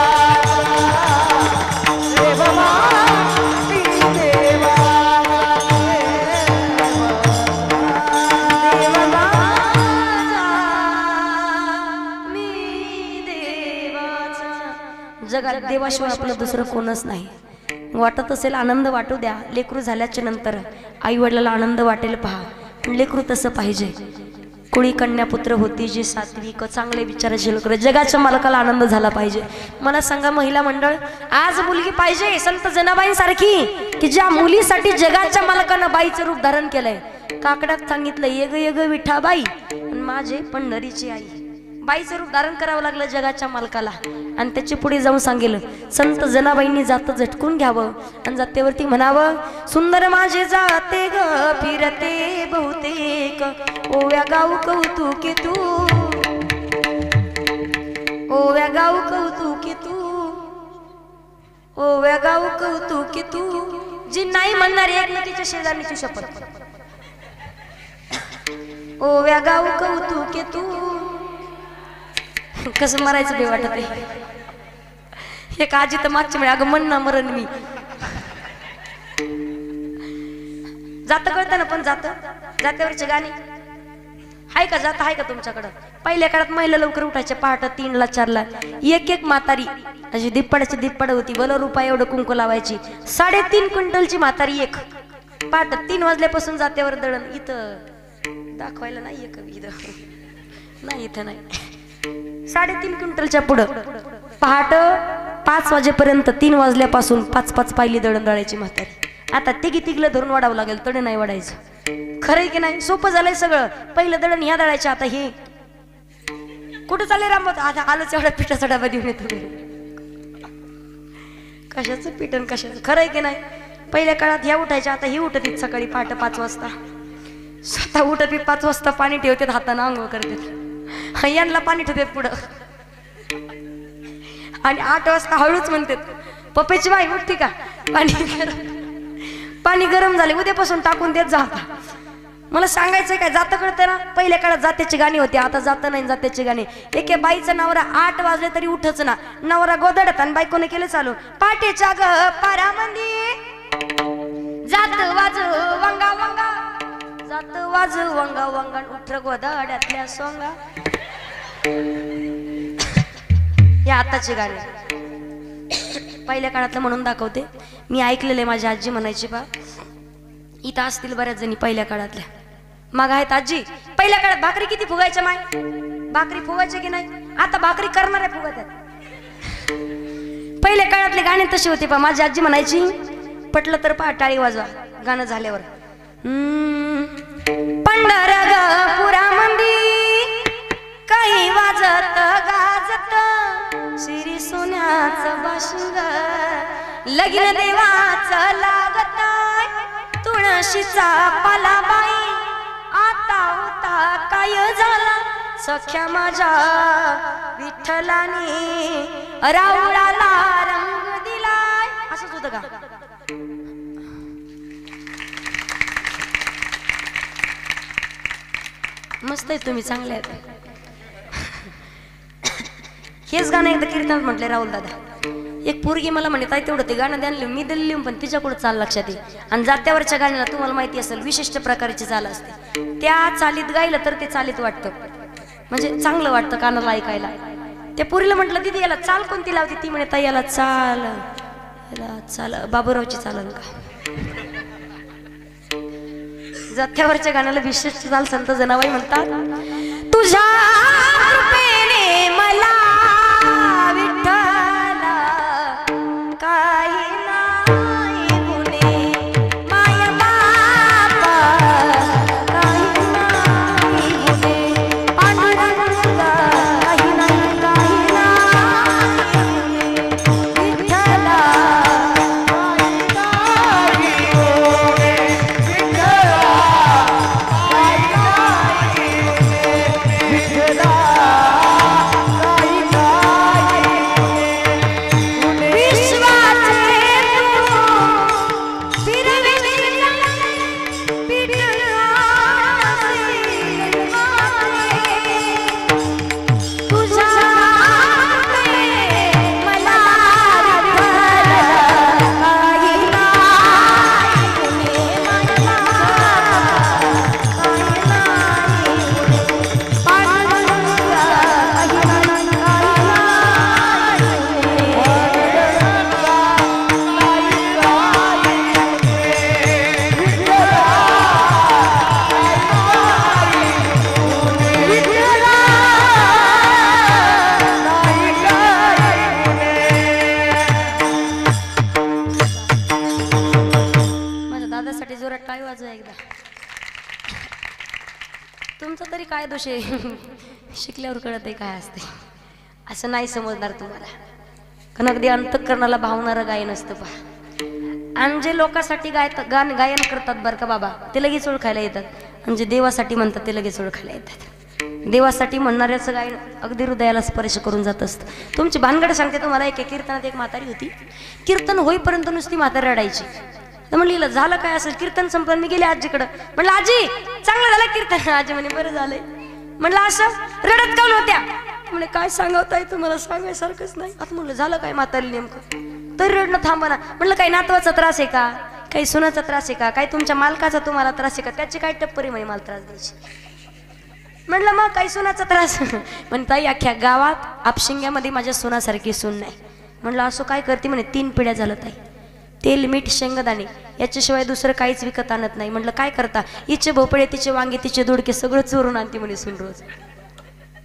देव माझा मी देवाचा, देव माझा मी देवाचा. जगात देवाशिवाय आपलं दुसरं कोणच नाही. वाटत असेल आनंद वाटू द्या. लेकरू झाल्याच्या नंतर आई वडिलाला आनंद वाटेल पहा. पण लेकरू तसं पाहिजे. कुळी कन्या पुत्र होती जी सात्विक चांगले विचाराचे लोक. जगाच्या मालकाला आनंद झाला पाहिजे. मला सांगा महिला मंडळ, आज मुलगी पाहिजे संत जनाबाईंसारखी की ज्या मुलीसाठी जगाच्या मालकानं बाईचं रूप धारण केलंय. काकड्यात सांगितलं येग येग विठाबाई आणि माझे पंढरीची आई. बाईचं रूप धारण करावं लागलं जगाच्या मालकाला. आणि त्याच्या पुढे जाऊन सांगेल संत जनाबाईंनी जात झटकून घ्यावं आणि जातेवरती म्हणावं सुंदर माझे जाते ग फिरते बहुतेक ओव्या गाऊ कौतुके तू, ओव्या गाऊ कौतुके तू, ओव्या गाऊ कौतुके तू. जी नाही म्हणणार एक ना तिच्या शेजारणीची शपथ. ओव्या गाऊ कौतुके तू. कसं मरायचं बे वाटत आहे. एक आजी तर मागच्या म्हणजे अगं म्हण ना मरण मी. जात कळतं ना पण जात जात्यावरचे गाणी हाय का? जात आहे का तुमच्याकडं? पहिल्या काळात महिला लवकर उठायच्या पहाटे 3ला 4ला. एक एक म्हातारी अशी दिप्पाड्याची दिप्पाड होती. भलं रुपये एवढं कुंकू लावायची. 3.5 क्विंटलची म्हातारी एक. पहाटे 3 वाजल्यापासून जात्यावर दळण. इथं दाखवायला नाही एक इथं नाही, इथं नाही. 3.5 क्विंटलच्या पुढं पहाट 5 वाजेपर्यंत 3 वाजल्यापासून 5-5 पायली दळण दळायची म्हातारी. आता तिघीला धरून वाढावं लागेल, तडे नाही वाढायचं. खरंय की नाही? सोपं झालंय सगळं. पहिलं दळण ह्या दळायचे, आता हे कुठं चाललंय रामत? आता आलंच एवढा पिठाचा डबा देऊन येतो. कशाचं पिठन कशाचं? खरंय की नाही? पहिल्या काळात ह्या उठायच्या, आता ही उठत सकाळी पहाटे 5 वाजता. स्वतः उठत 5 वाजता पाणी ठेवतात, हातानं आंघोळ करतात. यांना पाणी ठेवतात पुढं आणि 8 वाजता हळूच म्हणतात पप्पेची बाई उठती का? पाणी गरम झाले, उद्यापासून टाकून देत जा. मला सांगायचंय काय? जातं कळतं ना? पहिल्या काळात जात्याची गाणी होती, आता जातं नाही जात्याची गाणी. एके बाईचा नवरा 8 वाजले तरी उठच ना. नवरा गोदडत आणि बायकोने केलं चालू पाटेच्या ग पारामंदी जात वाज वंगा वंगा, जात वाज वंगा वंगा उठ गोदाड्यातल्या सोंगा. या आताची गाणी पहिल्या काळातलं म्हणून दाखवते. मी ऐकलेले, माझी आजी म्हणायची बा. इथं असतील बऱ्याच जणी पहिल्या काळातल्या. मग आहेत आजी, पहिल्या काळात भाकरी किती फुगायच्या माय? भाकरी फुगायची की नाही? आता भाकरी करणाऱ्या फुगतात. पहिल्या काळातले गाणे तसे होते पा. माझी आजी म्हणायची पटलं तर पहा टाळी वाजवा गाणं झाल्यावर. पंढरपुरामंदी काही वाजत गाजत श्री सोन्याचं बाशिंग लगीन देवाचं लागत तुळशीचा पालाबाई आता होता काय झाला सख्या माझ्या विठ्ठलाने राऊळाला रंग दिलाय. असंच होतं का? मस्त आहे, तुम्ही चांगले आहेत. हेच गाणं एकदा कीर्तनात म्हटले राहुल दादा. एक पोरगी मला म्हणे ताई तेवढं ते गाणं द्यायला मी दिलं लिहून, पण तिच्याकडे चाल लक्षात आहे. आणि जात्यावरच्या गाण्याला तुम्हाला माहिती असेल विशिष्ट प्रकारची चाल असते, त्या चालीत गायलं तर ते चालीत वाटतं, म्हणजे चांगलं वाटतं कानाला ऐकायला. त्या पोरीला म्हटलं दीदी याला चाल कोणती लावते? ती म्हणे ताई याला चाल बाबूरावची चालन का. जात्यावरच्या गाण्याला विशिष्ट चाल संत जनाबाई म्हणतात, तुझ्या कृपेने मला विठ्ठला काही नाही गुणे, माय बापा काही नाही गुणे, पांडुरंगा काही नाही गुणे, विठ्ठला तुमचं तरी काय दोष आहे? शिकल्यावर कळत आहे काय असते, असं नाही समजणार तुम्हाला. कारण अगदी अंतःकरणाला भावणारं गायन असतं पहा. आणि जे लोकांसाठी गायन करतात बरं का बाबा, ते लगेच ओळखायला येतात. आणि जे देवासाठी म्हणतात ते लगेच ओळखायला येतात. देवासाठी म्हणणाऱ्याचं गायन अगदी हृदयाला स्पर्श करून जात असतं. तुमची भानगड सांगते तुम्हाला. एक कीर्तनात एक म्हातारी होती, कीर्तन होईपर्यंत नुसती म्हातारी रडायची. तर म्हणलं झालं काय असेल? कीर्तन संपलं. मी गेले आजीकडं, म्हणलं आजी चांगलं झालं कीर्तन. आजी म्हणे बरं झालंय. म्हणलं असं रडत का नव्हत्या? म्हणजे काय सांगवताय तुम्हाला सांगायसारखंच नाही. आता म्हणलं झालं काय म्हातारी नेमकं? तरी रडणं थांबा ना. म्हणलं काही नातवाचा त्रास आहे का? काही सुनाचा त्रास आहे का? काही तुमच्या मालकाचा तुम्हाला त्रास आहे का? त्याची काय टप्परी म्हणे मला त्रास द्यायची. म्हणलं मग काही सुनाचा त्रास? म्हणता ताई अख्ख्या गावात आपशिंग्यामध्ये माझ्या सुनासारखी सून नाही. म्हणलं असं काय करते? म्हणे 3 पिढ्या झालं ताई, तेल मीठ शेंगदाणे याच्याशिवाय दुसरं काहीच विकत आणत नाही. म्हटलं काय करता? हिचे भोपळे तिचे वांगे तिचे दोडके सगळं चोरून आणते म्हणे सून रोज.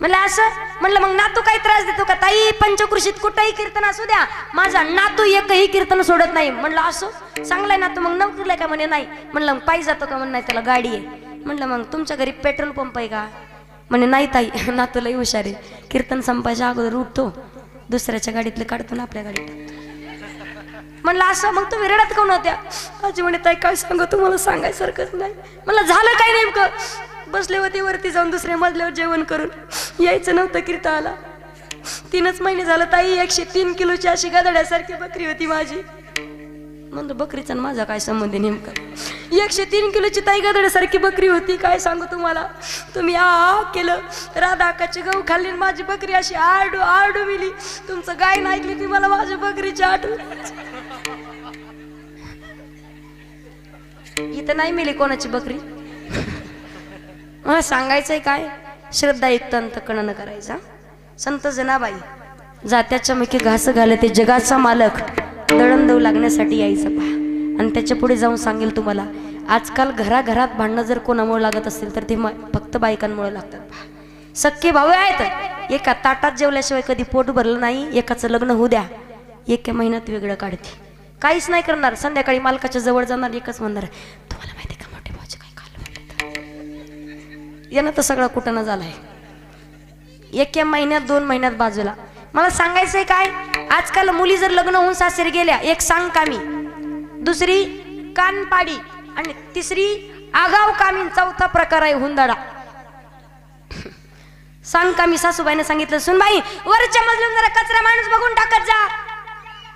म्हणलं असं? म्हणलं मग नातू काही त्रास देतो का? ताई पंचकृषीत कुठेही कीर्तन असू द्या, माझा नातू एकही कीर्तन सोडत नाही. म्हणलं असं? चांगलाय नातू. मग नोकरीला का? म्हणे नाही. म्हणलं मग पायी जातो का? म्हणे नाही, त्याला गाडी आहे. म्हणलं मग तुमच्या घरी पेट्रोल पंप आहे का? म्हणे नाही ताई, नातू लई हुशार आहे, कीर्तन संपायच्या अगोदर उठतो, दुसऱ्याच्या गाडीतले काढतो ना आपल्या गाडीत. म्हणलं असं? मग तुम्ही रडत का नव्हत्या? आजी म्हणे ताई काय सांगू तुम्हाला, सांगायसारखंच नाही. म्हणलं झालं काय नेमकं? बसले होते वरती जाऊन दुसऱ्या मजल्यावर जेवण करून, यायचं नव्हतं कीर्तनाला. 3च महिने झालं ताई. 103 किलोची अशी गदड्यासारखी बकरी होती माझी. म्हणलं बकरीचा माझा काय संबंध नेमका? 103 किलोची ताई गदड्यासारखी बकरी होती. काय सांगू तुम्हाला, तुम्ही केलं, राधाकाची गहू खाल्ली, माझी बकरी अशी आरडू आरडू मिली. तुमचं गायन ऐकली की मला माझ्या बकरीची आठवण. इथं नाही मिली कोणाची बकरी. सांगायचंय काय? श्रद्धायुक्त अंतःकरणानं करायचा. संत जनाबाई जात्याच्या मुखी घास घाले ते जगाचा मालक दळण देऊ लागण्यासाठी यायचं पहा. आणि त्याच्या पुढे जाऊन सांगेल तुम्हाला, आजकाल घराघरात भांडणं जर कोणामुळे लागत असतील तर ते फक्त बायकांमुळे लागतात पहा. सख्खे भाऊ आहेत, एका ताटात जेवल्याशिवाय कधी पोट भरलं नाही. एकाचं लग्न होऊ द्या, एका महिन्यात वेगळं काढते. काहीच नाही करणार. संध्याकाळी मालकाच्या जवळ जाणार, एकच म्हणणार तुम्हाला माहिती का मोठे भाऊचे काय खाल्लं. यानं तर सगळा कुठं झालाय. एका महिन्यात 2 महिन्यात बाजूला. मला सांगायचंय काय, आजकाल मुली जर लग्न होऊन सासरी गेल्या, एक सांग कामी, दुसरी कानपाडी आणि तिसरी आगाव कामी, 4था प्रकार आहे हुंदाडा. सांग कामी सासूबाईने सांगितलं, सुनबाई वरच्या मजल्यावर जरा कचरा माणूस बघून टाकत जा.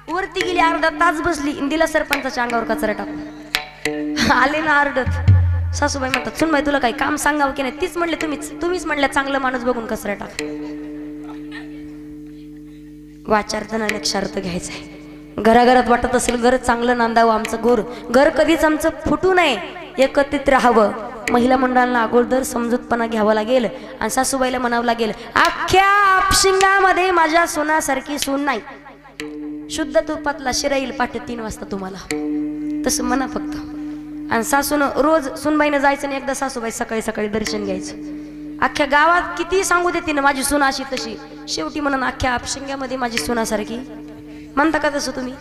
वरती गेली, अर्धा तास बसली, दिला सरपंचाच्या अंगावर कचरा टाकून. आले ना आरडत. सासूबाई म्हणतात, सुनबाई तुला काही काम सांगावं की नाही? तीच म्हणले तुम्हीच म्हणल्या चांगलं माणूस बघून कचरा टाक. वाचार्थानं लक्षार्थ घ्यायचा आहे. घराघरात वाटत असेल घर चांगलं नांदावं, आमचं घर कधीच आमचं फुटू नये, एकत्रित राहावं. महिला मंडळांना अगोदर समजूतपणा घ्यावा लागेल आणि सासूबाईला म्हणावं लागेल, अख्ख्या आपशिंगामध्ये माझ्या सोनासारखी सून नाही. शुद्ध तुपातला शिरा येईल पहाटे 3 वाजता तुम्हाला, तसं म्हणा फक्त. आणि सासूनं रोज सुनबाईनं जायचं आणि एकदा सासूबाई सकाळी सकाळी दर्शन घ्यायचं. अख्ख्या गावात किती सांगू देते ना माझी सून अशी तशी, शेवटी म्हणून अख्ख्या आपशिंग्यामध्ये माझी सुनासारखी. म्हणता का तसं तुम्ही?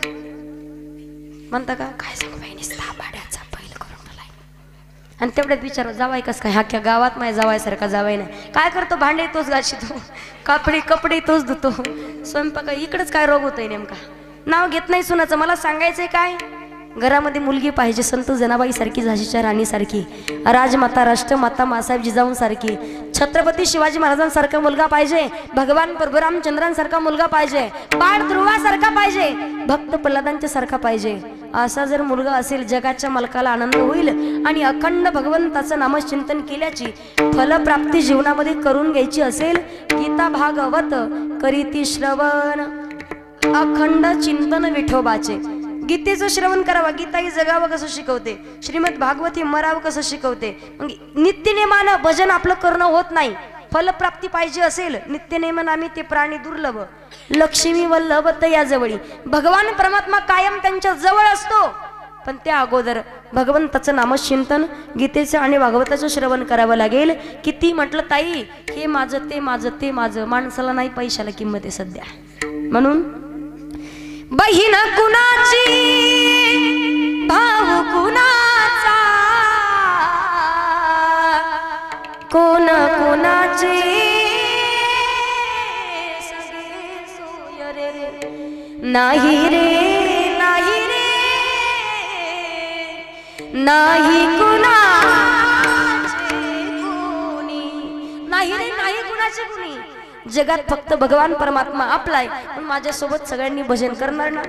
म्हणता का? काय सांगू बाई, नुसता भाड्याचा बैल करून ठेवलाय. आणि तेवढ्यात विचार जावाय कस काय, अख्ख्या गावात माझ्या जावायसारखा जावाय नाही. काय करतो? भांडे तोच घाशितो, कपडे तोच धुतो, स्वयंपाक इकडेच काय रोग होतोय नेमका. नाव घेत नाही सुनाचं. मला सांगायचंय काय, घरामध्ये मुलगी पाहिजे संत जनाबाई सारखी, झाशीच्या राणी सारखी, राजमाता राष्ट्रमाता मासाहेब जिजाऊंसारखी, छत्रपती शिवाजी महाराजांसारखा मुलगा पाहिजे, भगवान परभरामचंद्रांसारखा मुलगा पाहिजे, बाळ ध्रुवासारखा पाहिजे, भक्त प्रल्हादांच्या सारखा पाहिजे. असा जर मुलगा असेल जगाच्या मालकाला आनंद होईल आणि अखंड भगवंताचं नामचिंतन केल्याची फलप्राप्ती जीवनामध्ये करून घ्यायची असेल, गीता भागवत करीती श्रवण अखंड चिंतन विठोबाचे. गीतेचं श्रवण करावं, गीता ही जगावं कसं शिकवते, श्रीमद भागवती मरावं कसं शिकवते. मग नित्यनेमानं भजन आपलं करणं होत नाही. फलप्राप्ती पाहिजे असेल नित्यनेमन आम्ही ते प्राणी दुर्लभ, लक्ष्मी वल्लभ या जवळी. भगवान परमात्मा कायम त्यांच्या जवळ असतो, पण त्या अगोदर भगवंताचं नामचिंतन गीतेचं आणि भागवताचं श्रवण करावं लागेल. किती म्हटलं ताई हे माझं ते माझं ते माझं, माणसाला नाही पैशाला किंमत आहे सध्या. म्हणून बहीण कुणाची भाऊ कुणाचा, कोण कुणाची सगळे सोय रे, नाही रे नाही रे नाही कुणाचे कुणी, नाही रे नाही कुणाचे कुणी. जगात फक्त भगवान परमात्मा आपलाय. पण माझ्यासोबत सगळ्यांनी भजन करणार ना?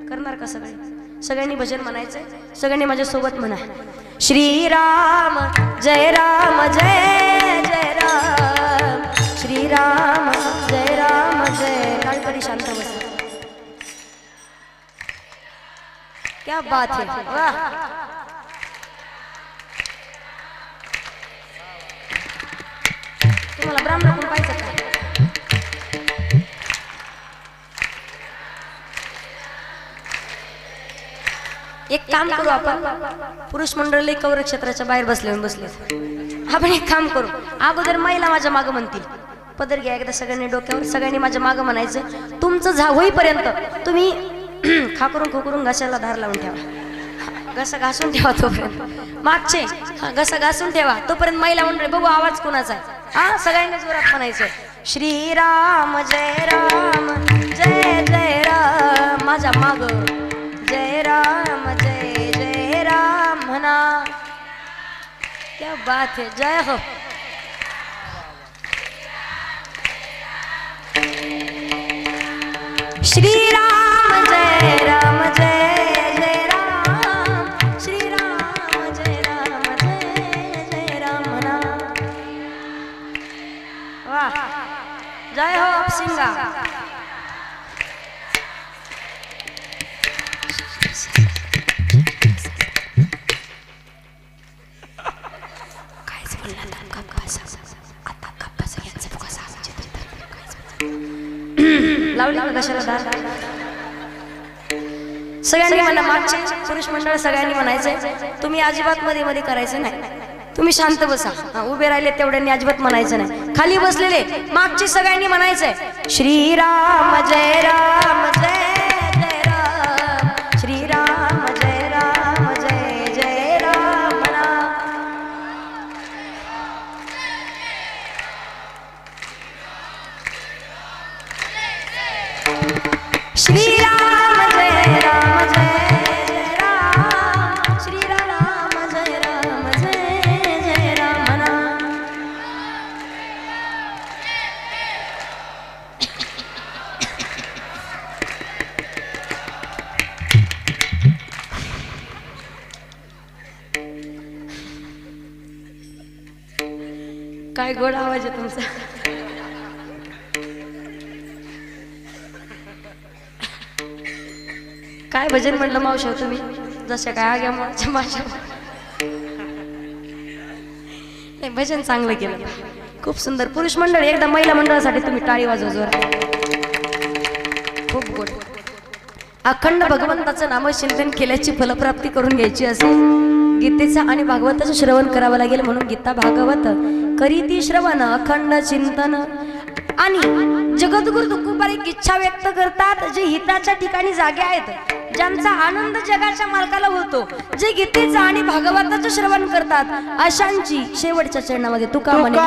करणार का? सगळ्यांनी भजन म्हणायचंय. सगळ्यांनी माझ्यासोबत म्हणा, श्रीराम जय राम जय जय राम, श्रीराम जय राम जय. काळकरी शांत बस. क्या बात है, वाह. तुम्हाला ब्राह्मण कोण पाहिजे का? एक काम करू आपण, पुरुष मंडळी कौर क्षेत्राच्या बाहेर बसले. आपण एक काम करू, अगोदर महिला माझ्या मागं म्हणतील, पदर घ्या एकदा सगळ्यांनी डोक्यावर, सगळ्यांनी माझ्या मागं म्हणायचं. तुमचं होईपर्यंत तुम्ही खोकरून घशाला धार लावून ठेवा, घसा घासून ठेवा तोपर्यंत. मागचे घसा घासून ठेवा तोपर्यंत महिला मंडळी बघू आवाज कुणाचा आहे. हा सगळ्यांनी जोरात म्हणायचं, श्रीराम जय राम जय जय राम. माझ्या माग जय राम जय जय राम म्हणा. क्या बात है, जय हो. श्रीराम जय राम जय जय राम, श्रीराम जय राम जय जय राम म्हणा. वाह, जय हो आपशिंगा. लावली का कशाला दार? सगळ्यांनी म्हणा, मागचे पुरुष मंडळ सगळ्यांनी म्हणायचंय. तुम्ही अजिबात मध्ये मध्ये करायचं नाही, तुम्ही शांत बसा. उभे राहिले तेवढ्यांनी अजिबात म्हणायचं नाही. खाली बसलेले मागचे सगळ्यांनी म्हणायचंय, श्रीराम जय राम जय जय राम, श्रीराम जय राम जय जय राम म्हणा. श्रीराम जय राम जय जय राम, श्रीराम जय राम जय जय राम म्हणा. काय गोड आवाज आहे तुमचा. काय भजन म्हणलं मावशी तुम्ही जशा काय आग्या माझ्या नाही भजन चांगलं केलं खूप सुंदर. पुरुष मंडळ एकदा महिला मंडळासाठी तुम्ही टाळी वाजवा जोरात. खूप गोड. अखंड भगवंताचं नामचिंतन केल्याची फलप्राप्ती करून घ्यायची असेल गीतेचं आणि भागवताचं श्रवण करावं लागेल. म्हणून गीता भागवत करीती श्रवण अखंड चिंतन. आणि जगद्गुरु तुकोबार एक इच्छा व्यक्त करतात जे हिताच्या ठिकाणी जागे आहेत ज्यांचा आनंद जगाच्या मालकाला होतो जे गीतेचं आणि भागवताचं श्रवण करतात अशांची शेवटच्या चरणामध्ये तुका म्हणे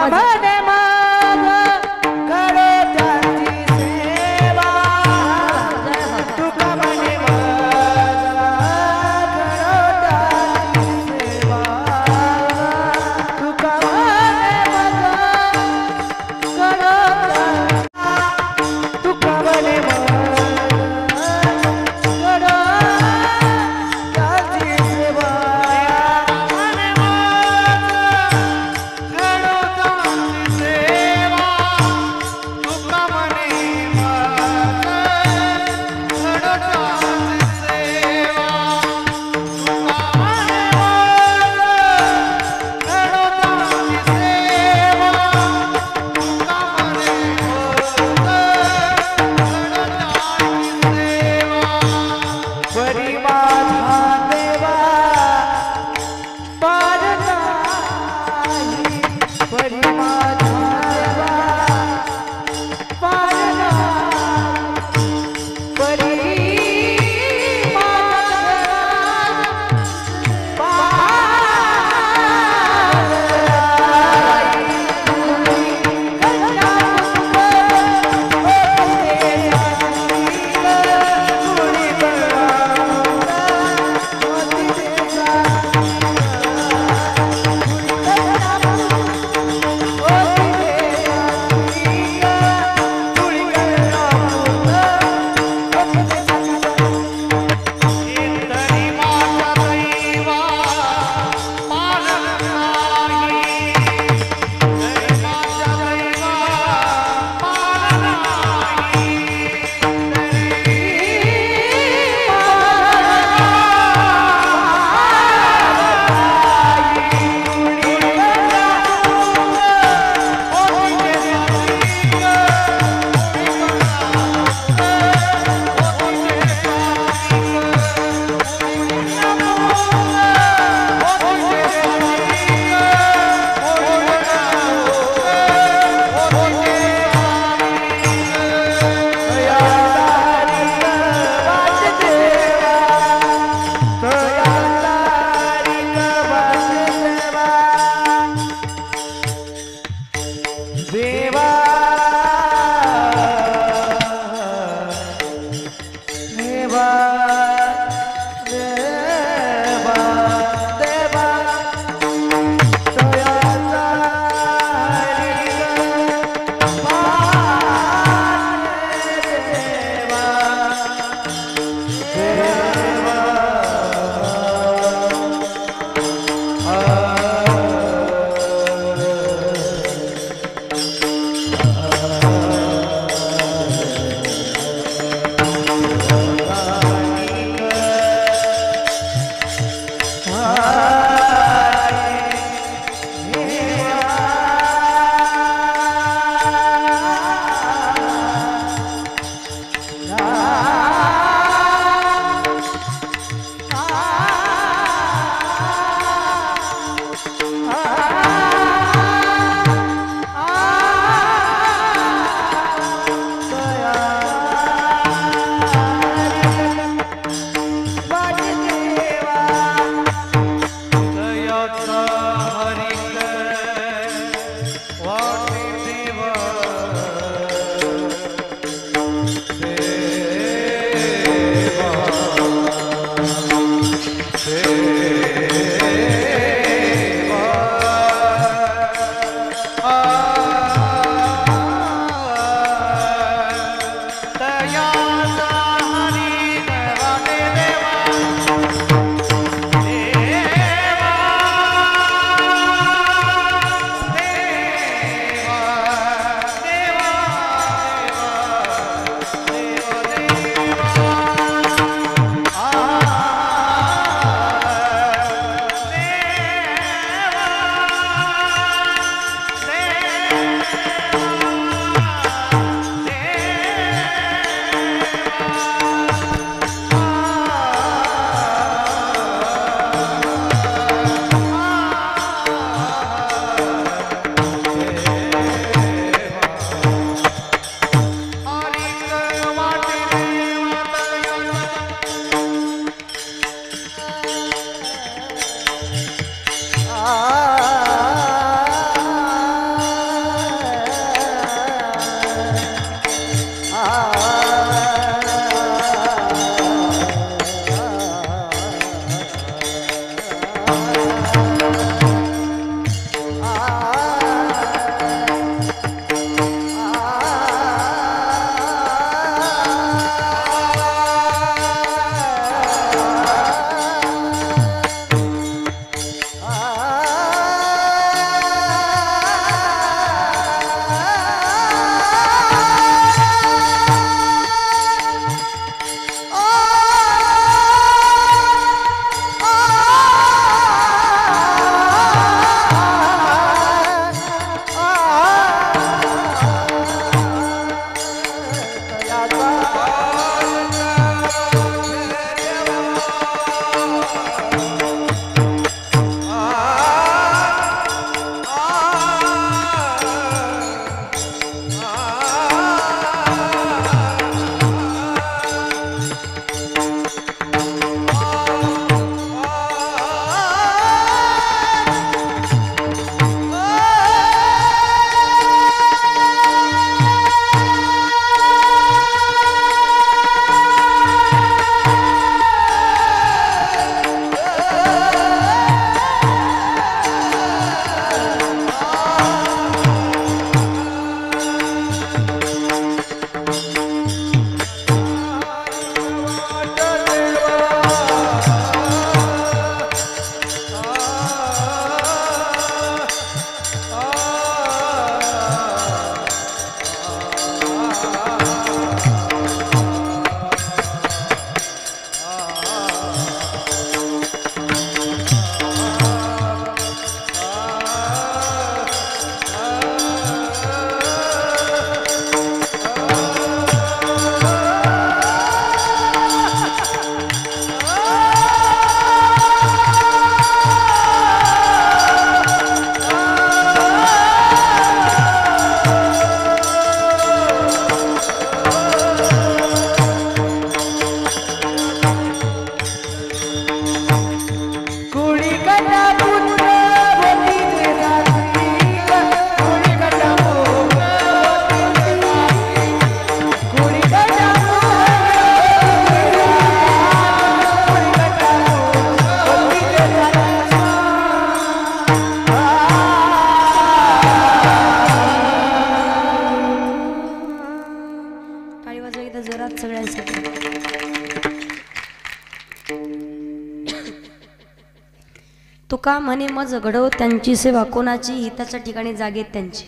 तुका म्हणे मज घडव त्यांची सेवा कोणाची हिताच्या ठिकाणी जागेत त्यांची,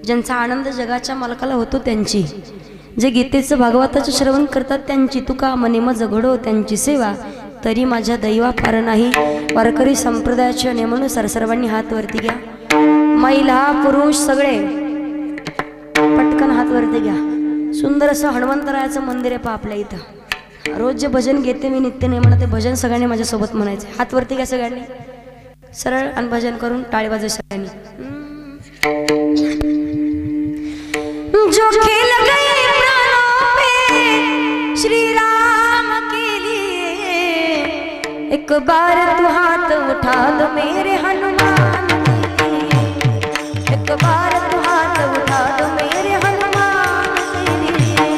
ज्यांचा आनंद जगाच्या मालकाला होतो त्यांची, जे गीतेचं भागवताचं श्रवण करतात त्यांची, तुका म्हणे मज घडव त्यांची सेवा तरी माझ्या दैवा पार नाही. वारकरी संप्रदायाच्या नियमानुसार सर्वांनी हात वरती घ्या. महिला पुरुष सगळे पटकन हात वरती घ्या. सुंदर असं हनुमंतरायाचं मंदिर आहे पहा आपल्या इथं. रोज जे भजन घेते मी नित्य नियमानं ते भजन सगळ्यांनी माझ्यासोबत म्हणायचं. हात वरती घ्या सगळ्यांनी सरळ आणि भजन करून टाळी वाजव सगळ्यांनी. जो खेल गए प्राणों पे श्री राम के लिए, एक बार तू हाथ उठा दो मेरे हनुमान के लिए, एक बार तू हाथ उठा दो मेरे हनुमान के लिए,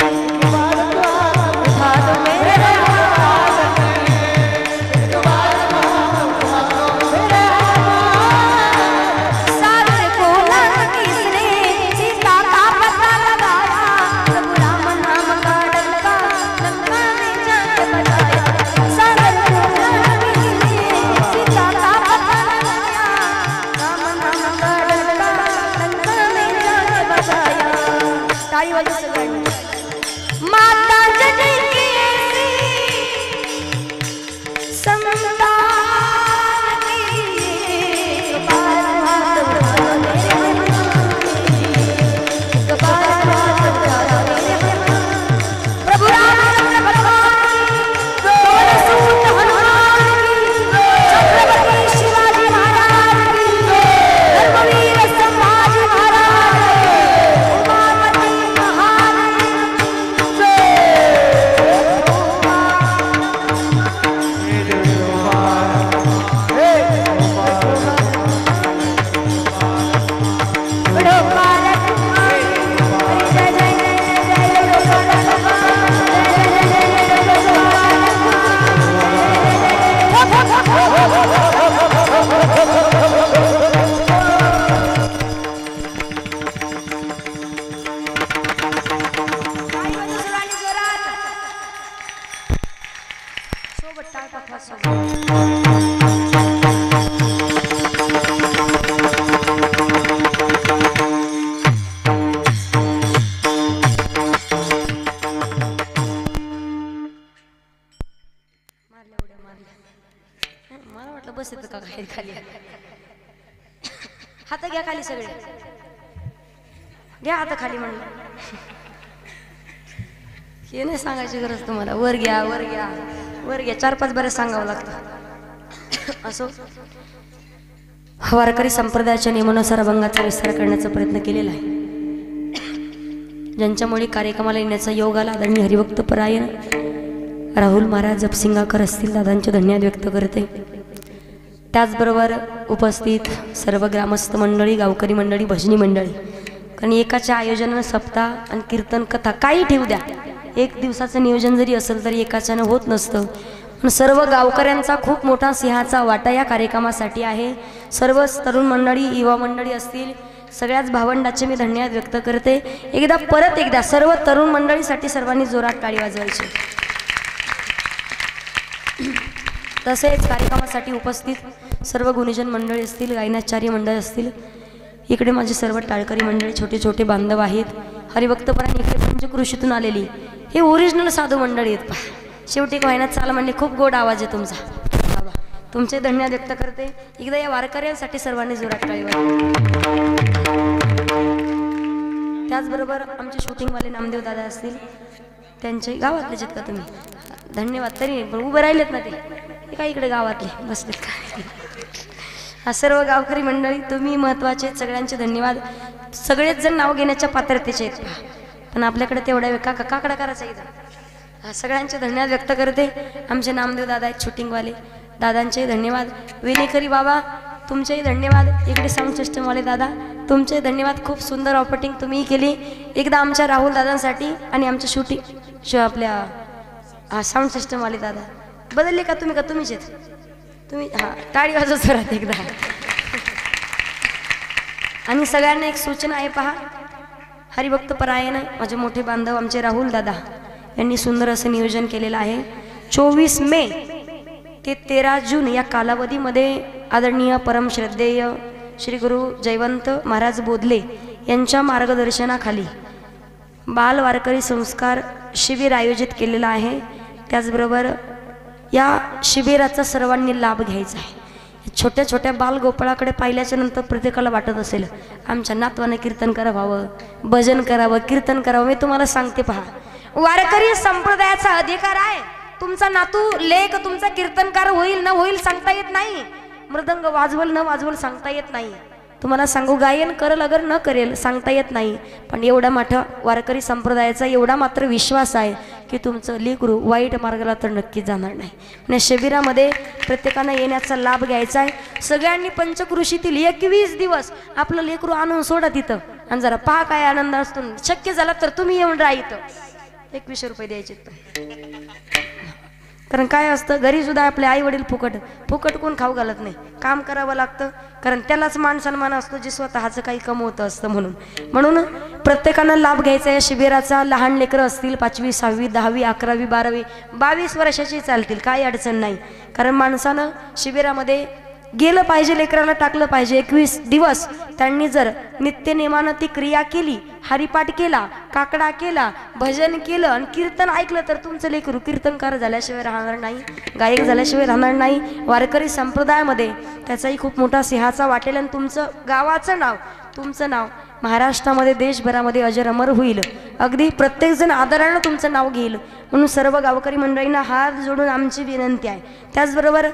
एक बार तू हाथ उठा दो मेरे हनुमान के लिए, एक बार तू हाथ उठा दो मेरे हनुमान। सारे को लंक किसने सीता का पता लगाया, प्रभु राम नाम का डंका लंका में जाके बजाया। सारे को लंक किसने सीता का पता लगाया, राम नाम का डंका लंका में जाके बजाया। ताली वाजव सगळ्यांनी। माता जनकी ऐसी संतान के लिए, एक बार हाथ उठा दो मेरे हनुमान के लिए, एक बार हाथ उठा दो मेरे हनुमान। प्रभु रामचंद्र भगवान की, पवन सूत हनुमान की, छत्रपति शिवाजी महाराज की, धर्मवीर संभाजी महाराज की, उमापति महादेव की जय। बड़ो बालक कुमार, जय जय जय जय जय बड़ो बालक कुमार, जय जय जय जय जय बड़ो बालक सोबत टाळ पाठवा सोबत. मारल्या उड्या मारल्या. मला वाटलं बस येतं का काय खाली. हात घ्या खाली सगळे, घ्या हात खाली म्हणलं. हे नाही सांगायची गरज तुम्हाला. वर घ्या वर घ्या वर घ्या, 4-5 बऱ्याच सांगावं लागतं. असो, वारकरी संप्रदायाच्या नियमानुसार अभंगाचा विस्तार करण्याचा प्रयत्न केलेला आहे. ज्यांच्यामुळे कार्यक्रमाला येण्याचा योग आला आदरणीय हरिभक्त परायण राहुल महाराज जपसिंगाकर असतील, दादांचे धन्यवाद व्यक्त करते. त्याचबरोबर उपस्थित सर्व ग्रामस्थ मंडळी, गावकरी मंडळी, भजनी मंडळी, कारण एकाच्या आयोजनानं सप्ताह आणि कीर्तन कथा काही ठेवू द्या, एक दिवसाचं नियोजन जरी असेल तरी एकाच्यानं होत नसतं. पण सर्व गावकऱ्यांचा खूप मोठा सिंहाचा वाटा या कार्यक्रमासाठी आहे. सर्व तरुण मंडळी, युवा मंडळी असतील, सगळ्याच भावंडाचे मी धन्यवाद व्यक्त करते. परत एकदा सर्व तरुण मंडळीसाठी सर्वांनी जोरात टाळी वाजवायची. तसेच कार्यक्रमासाठी उपस्थित सर्व गुणीजन मंडळी असतील, गायनाचार्य मंडळ असतील, इकडे माझे सर्व टाळकरी मंडळी, छोटे छोटे बांधव आहेत, हरिभक्तपरायण इकडे पंचकृषीतून आलेली, हे ओरिजिनल साधू मंडळी आहेत. शेवटी वाहिन्यात चाल म्हणले, खूप गोड आवाज आहे तुमचा बाबा, तुमचे धन्यवाद व्यक्त करते. एकदा या वारकऱ्यांसाठी सर्वांनी जोरात टाळी वाजवा. त्याचबरोबर आमचे शूटिंगवाले नामदेव दादा असतील, त्यांचे गावातलेच आहेत का तुम्ही? धन्यवाद. तरी पण उभे राहिलेत ना ते काय इकडे गावातले बसलेत का? हा सर्व गावकरी मंडळी तुम्ही महत्त्वाचे, सगळ्यांचे धन्यवाद. सगळेच जण नाव घेण्याच्या पात्रतेचे आहेत, पण आपल्याकडे तेवढा वेळ काकडा करायचा इथं. सगळ्यांचे धन्यवाद व्यक्त करते. आमचे नामदेव दादा आहेत शूटिंगवाले, दादांचे धन्यवाद. विनेकरी बाबा तुमचेही धन्यवाद. इकडे साऊंड सिस्टमवाले दादा तुमचे धन्यवाद. खूप सुंदर ऑपरेटिंग तुम्ही केली. एकदा आमच्या राहुल दादांसाठी आणि आमच्या शूटिंग आपल्या साऊंड सिस्टमवाले दादा बदलले का तुम्ही? का तुम्हीच आहेत तुम्ही? हां, टाळी वाजव सरात एकदा. आणि सगळ्यांना एक सूचना आहे पहा, हरिभक्त परायण माझे मोठे बांधव आमचे राहुल दादा यांनी सुंदर असं नियोजन केलेलं आहे. 24 मे ते 13 जून या कालावधीमध्ये आदरणीय परमश्रद्धेय श्री गुरु जयवंत महाराज बोधले यांच्या मार्गदर्शनाखाली बाल वारकरी संस्कार शिबिर आयोजित केलेलं आहे। त्याचबरोबर या शिबिराचा सर्वांनी लाभ घ्यायचा आहे। छोट्या छोट्या बालगोपाळाकडे पाहिल्याच्या नंतर प्रत्येकाला वाटत असेल आमच्या नातवाने कीर्तन करावं, भजन करावं, कीर्तन करावं। मी तुम्हाला सांगते पहा, वारकरी संप्रदायाचा अधिकार आहे। तुमचा नातू लेक तुमचा कीर्तनकार होईल न होईल सांगता येत नाही, मृदंग वाजवल न वाजवल सांगता येत नाही, तुम्हाला सांगू गायन करेल अगर न करेल सांगता येत नाही। पण एवढा मोठा वारकरी संप्रदायाचा एवढा मात्र विश्वास आहे की तुमचं लेकरू वाईट मार्गाला तर नक्की जाणार नाही। म्हणजे शिबिरामध्ये प्रत्येकानं येण्याचा लाभ घ्यायचा आहे। सगळ्यांनी पंचकृषीतील 21 दिवस आपलं लेकरू आणून सोडा तिथं आणि जरा पहा काय आनंद असतो। शक्य झाला तर तुम्ही येऊन राहा इथं, 21 रुपये द्यायचे। कारण काय असतं, घरी सुद्धा आपले आई वडील फुकट कोण खाऊ घालत नाही, काम करावं लागतं। कारण त्यालाच मान सन्मान असतो जे स्वतःचं काही कमवतं असतं। म्हणून प्रत्येकानं लाभ घ्यायचा या शिबिराचा। लहान लेकरं असतील 5वी 6वी 10वी 11वी 12वी 22 वर्षाची चालतील, काही अडचण नाही। कारण माणसानं शिबिरामध्ये गेलं पाहिजे, लेकराला टाकलं पाहिजे। 21 दिवस त्यांनी जर नित्यनेमानं ती क्रिया केली, हरिपाठ केला, काकडा केला, भजन केलं आणि कीर्तन ऐकलं तर तुमचं लेकरू कीर्तनकार झाल्याशिवाय राहणार नाही, गायक झाल्याशिवाय राहणार नाही। वारकरी संप्रदायामध्ये त्याचाही खूप मोठा सिंहाचा वाटेल आणि तुमचं गावाचं नाव, तुमचं नाव महाराष्ट्रामध्ये देशभरामध्ये अजर अमर होईल। अगदी प्रत्येकजण आदरानं तुमचं नाव घेईल। म्हणून सर्व गावकरी मंडळींना हात जोडून आमची विनंती आहे। त्याचबरोबर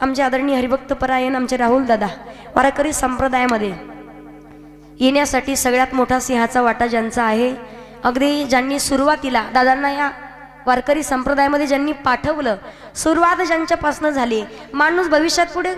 आमचे आदरणीय हरिभक्त परायण आमचे राहुल दादा वारकरी संप्रदायामध्ये येण्यासाठी सगळ्यात मोठा सिंहाचा वाटा ज्यांचा आहे, अगदी ज्यांनी सुरुवातीला दादांना या वारकरी संप्रदायामध्ये ज्यांनी पाठवलं, सुरुवात ज्यांच्यापासून झाली। माणूस भविष्यात पुढे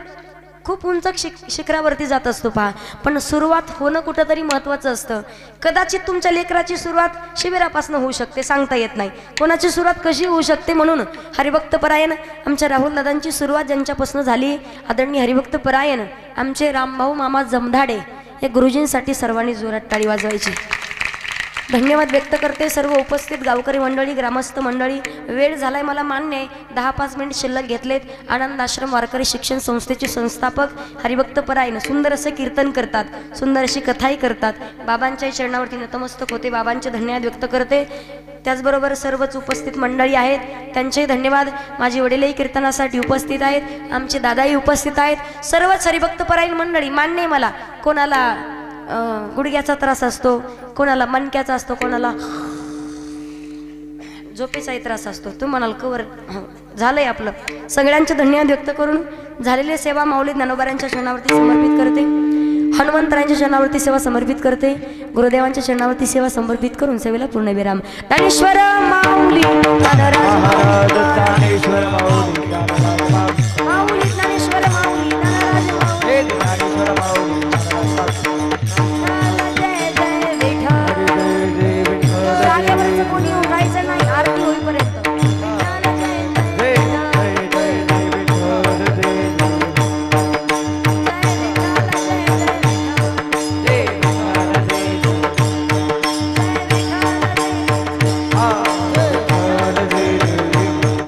खूप उंच शिखरावरती जात असतो पहा, पण सुरुवात होणं कुठंतरी महत्त्वाचं असतं। कदाचित तुमच्या लेकराची सुरुवात शिबिरापासून होऊ शकते, सांगता येत नाही कोणाची सुरुवात कशी होऊ शकते। म्हणून हरिभक्त परायण आमच्या राहुल दादांची सुरुवात ज्यांच्यापासून झाली, आदरणीय हरिभक्त परायण आमचे रामभाऊ मामा जमधाडे, या गुरुजींसाठी सर्वांनी जोरात टाळी वाजवायची। धन्यवाद व्यक्त करते सर्व उपस्थित गावकरी मंडळी, ग्रामस्थ मंडळी। वेळ झालाय मला मान्य आहे, 10-5 मिनिट शिल्लक घेतलेत। आनंद आश्रम वारकरी शिक्षण संस्थेचे संस्थापक हरिभक्त परायण सुंदर असं कीर्तन करतात, सुंदर अशी कथाही करतात। बाबांच्या चरणावरती नतमस्तक होते, बाबांचे धन्यवाद व्यक्त करते। त्याचबरोबर सर्वच उपस्थित मंडळी आहेत त्यांचे धन्यवाद। माझे वडीलही कीर्तनासाठी उपस्थित आहेत, आमचे दादाही उपस्थित आहेत। सर्वच हरिभक्त परायण मंडळी मान्य आहे मला, कोणाला गुडघ्याचा त्रास असतो, कोणाला मणक्याचा असतो, कोणाला झोपेचाही त्रास असतो, तू म्हणाल कवर झालंय आपलं। सगळ्यांचे धन्यवाद व्यक्त करून झालेली सेवा माऊली ज्ञानोबारांच्या चरणावरती समर्पित करते, हनुमंतरायांच्या चरणावरती सेवा समर्पित करते, गुरुदेवांच्या चरणावरती सेवा समर्पित करून सेवेला पूर्ण विराम। ज्ञानेश्वर माऊली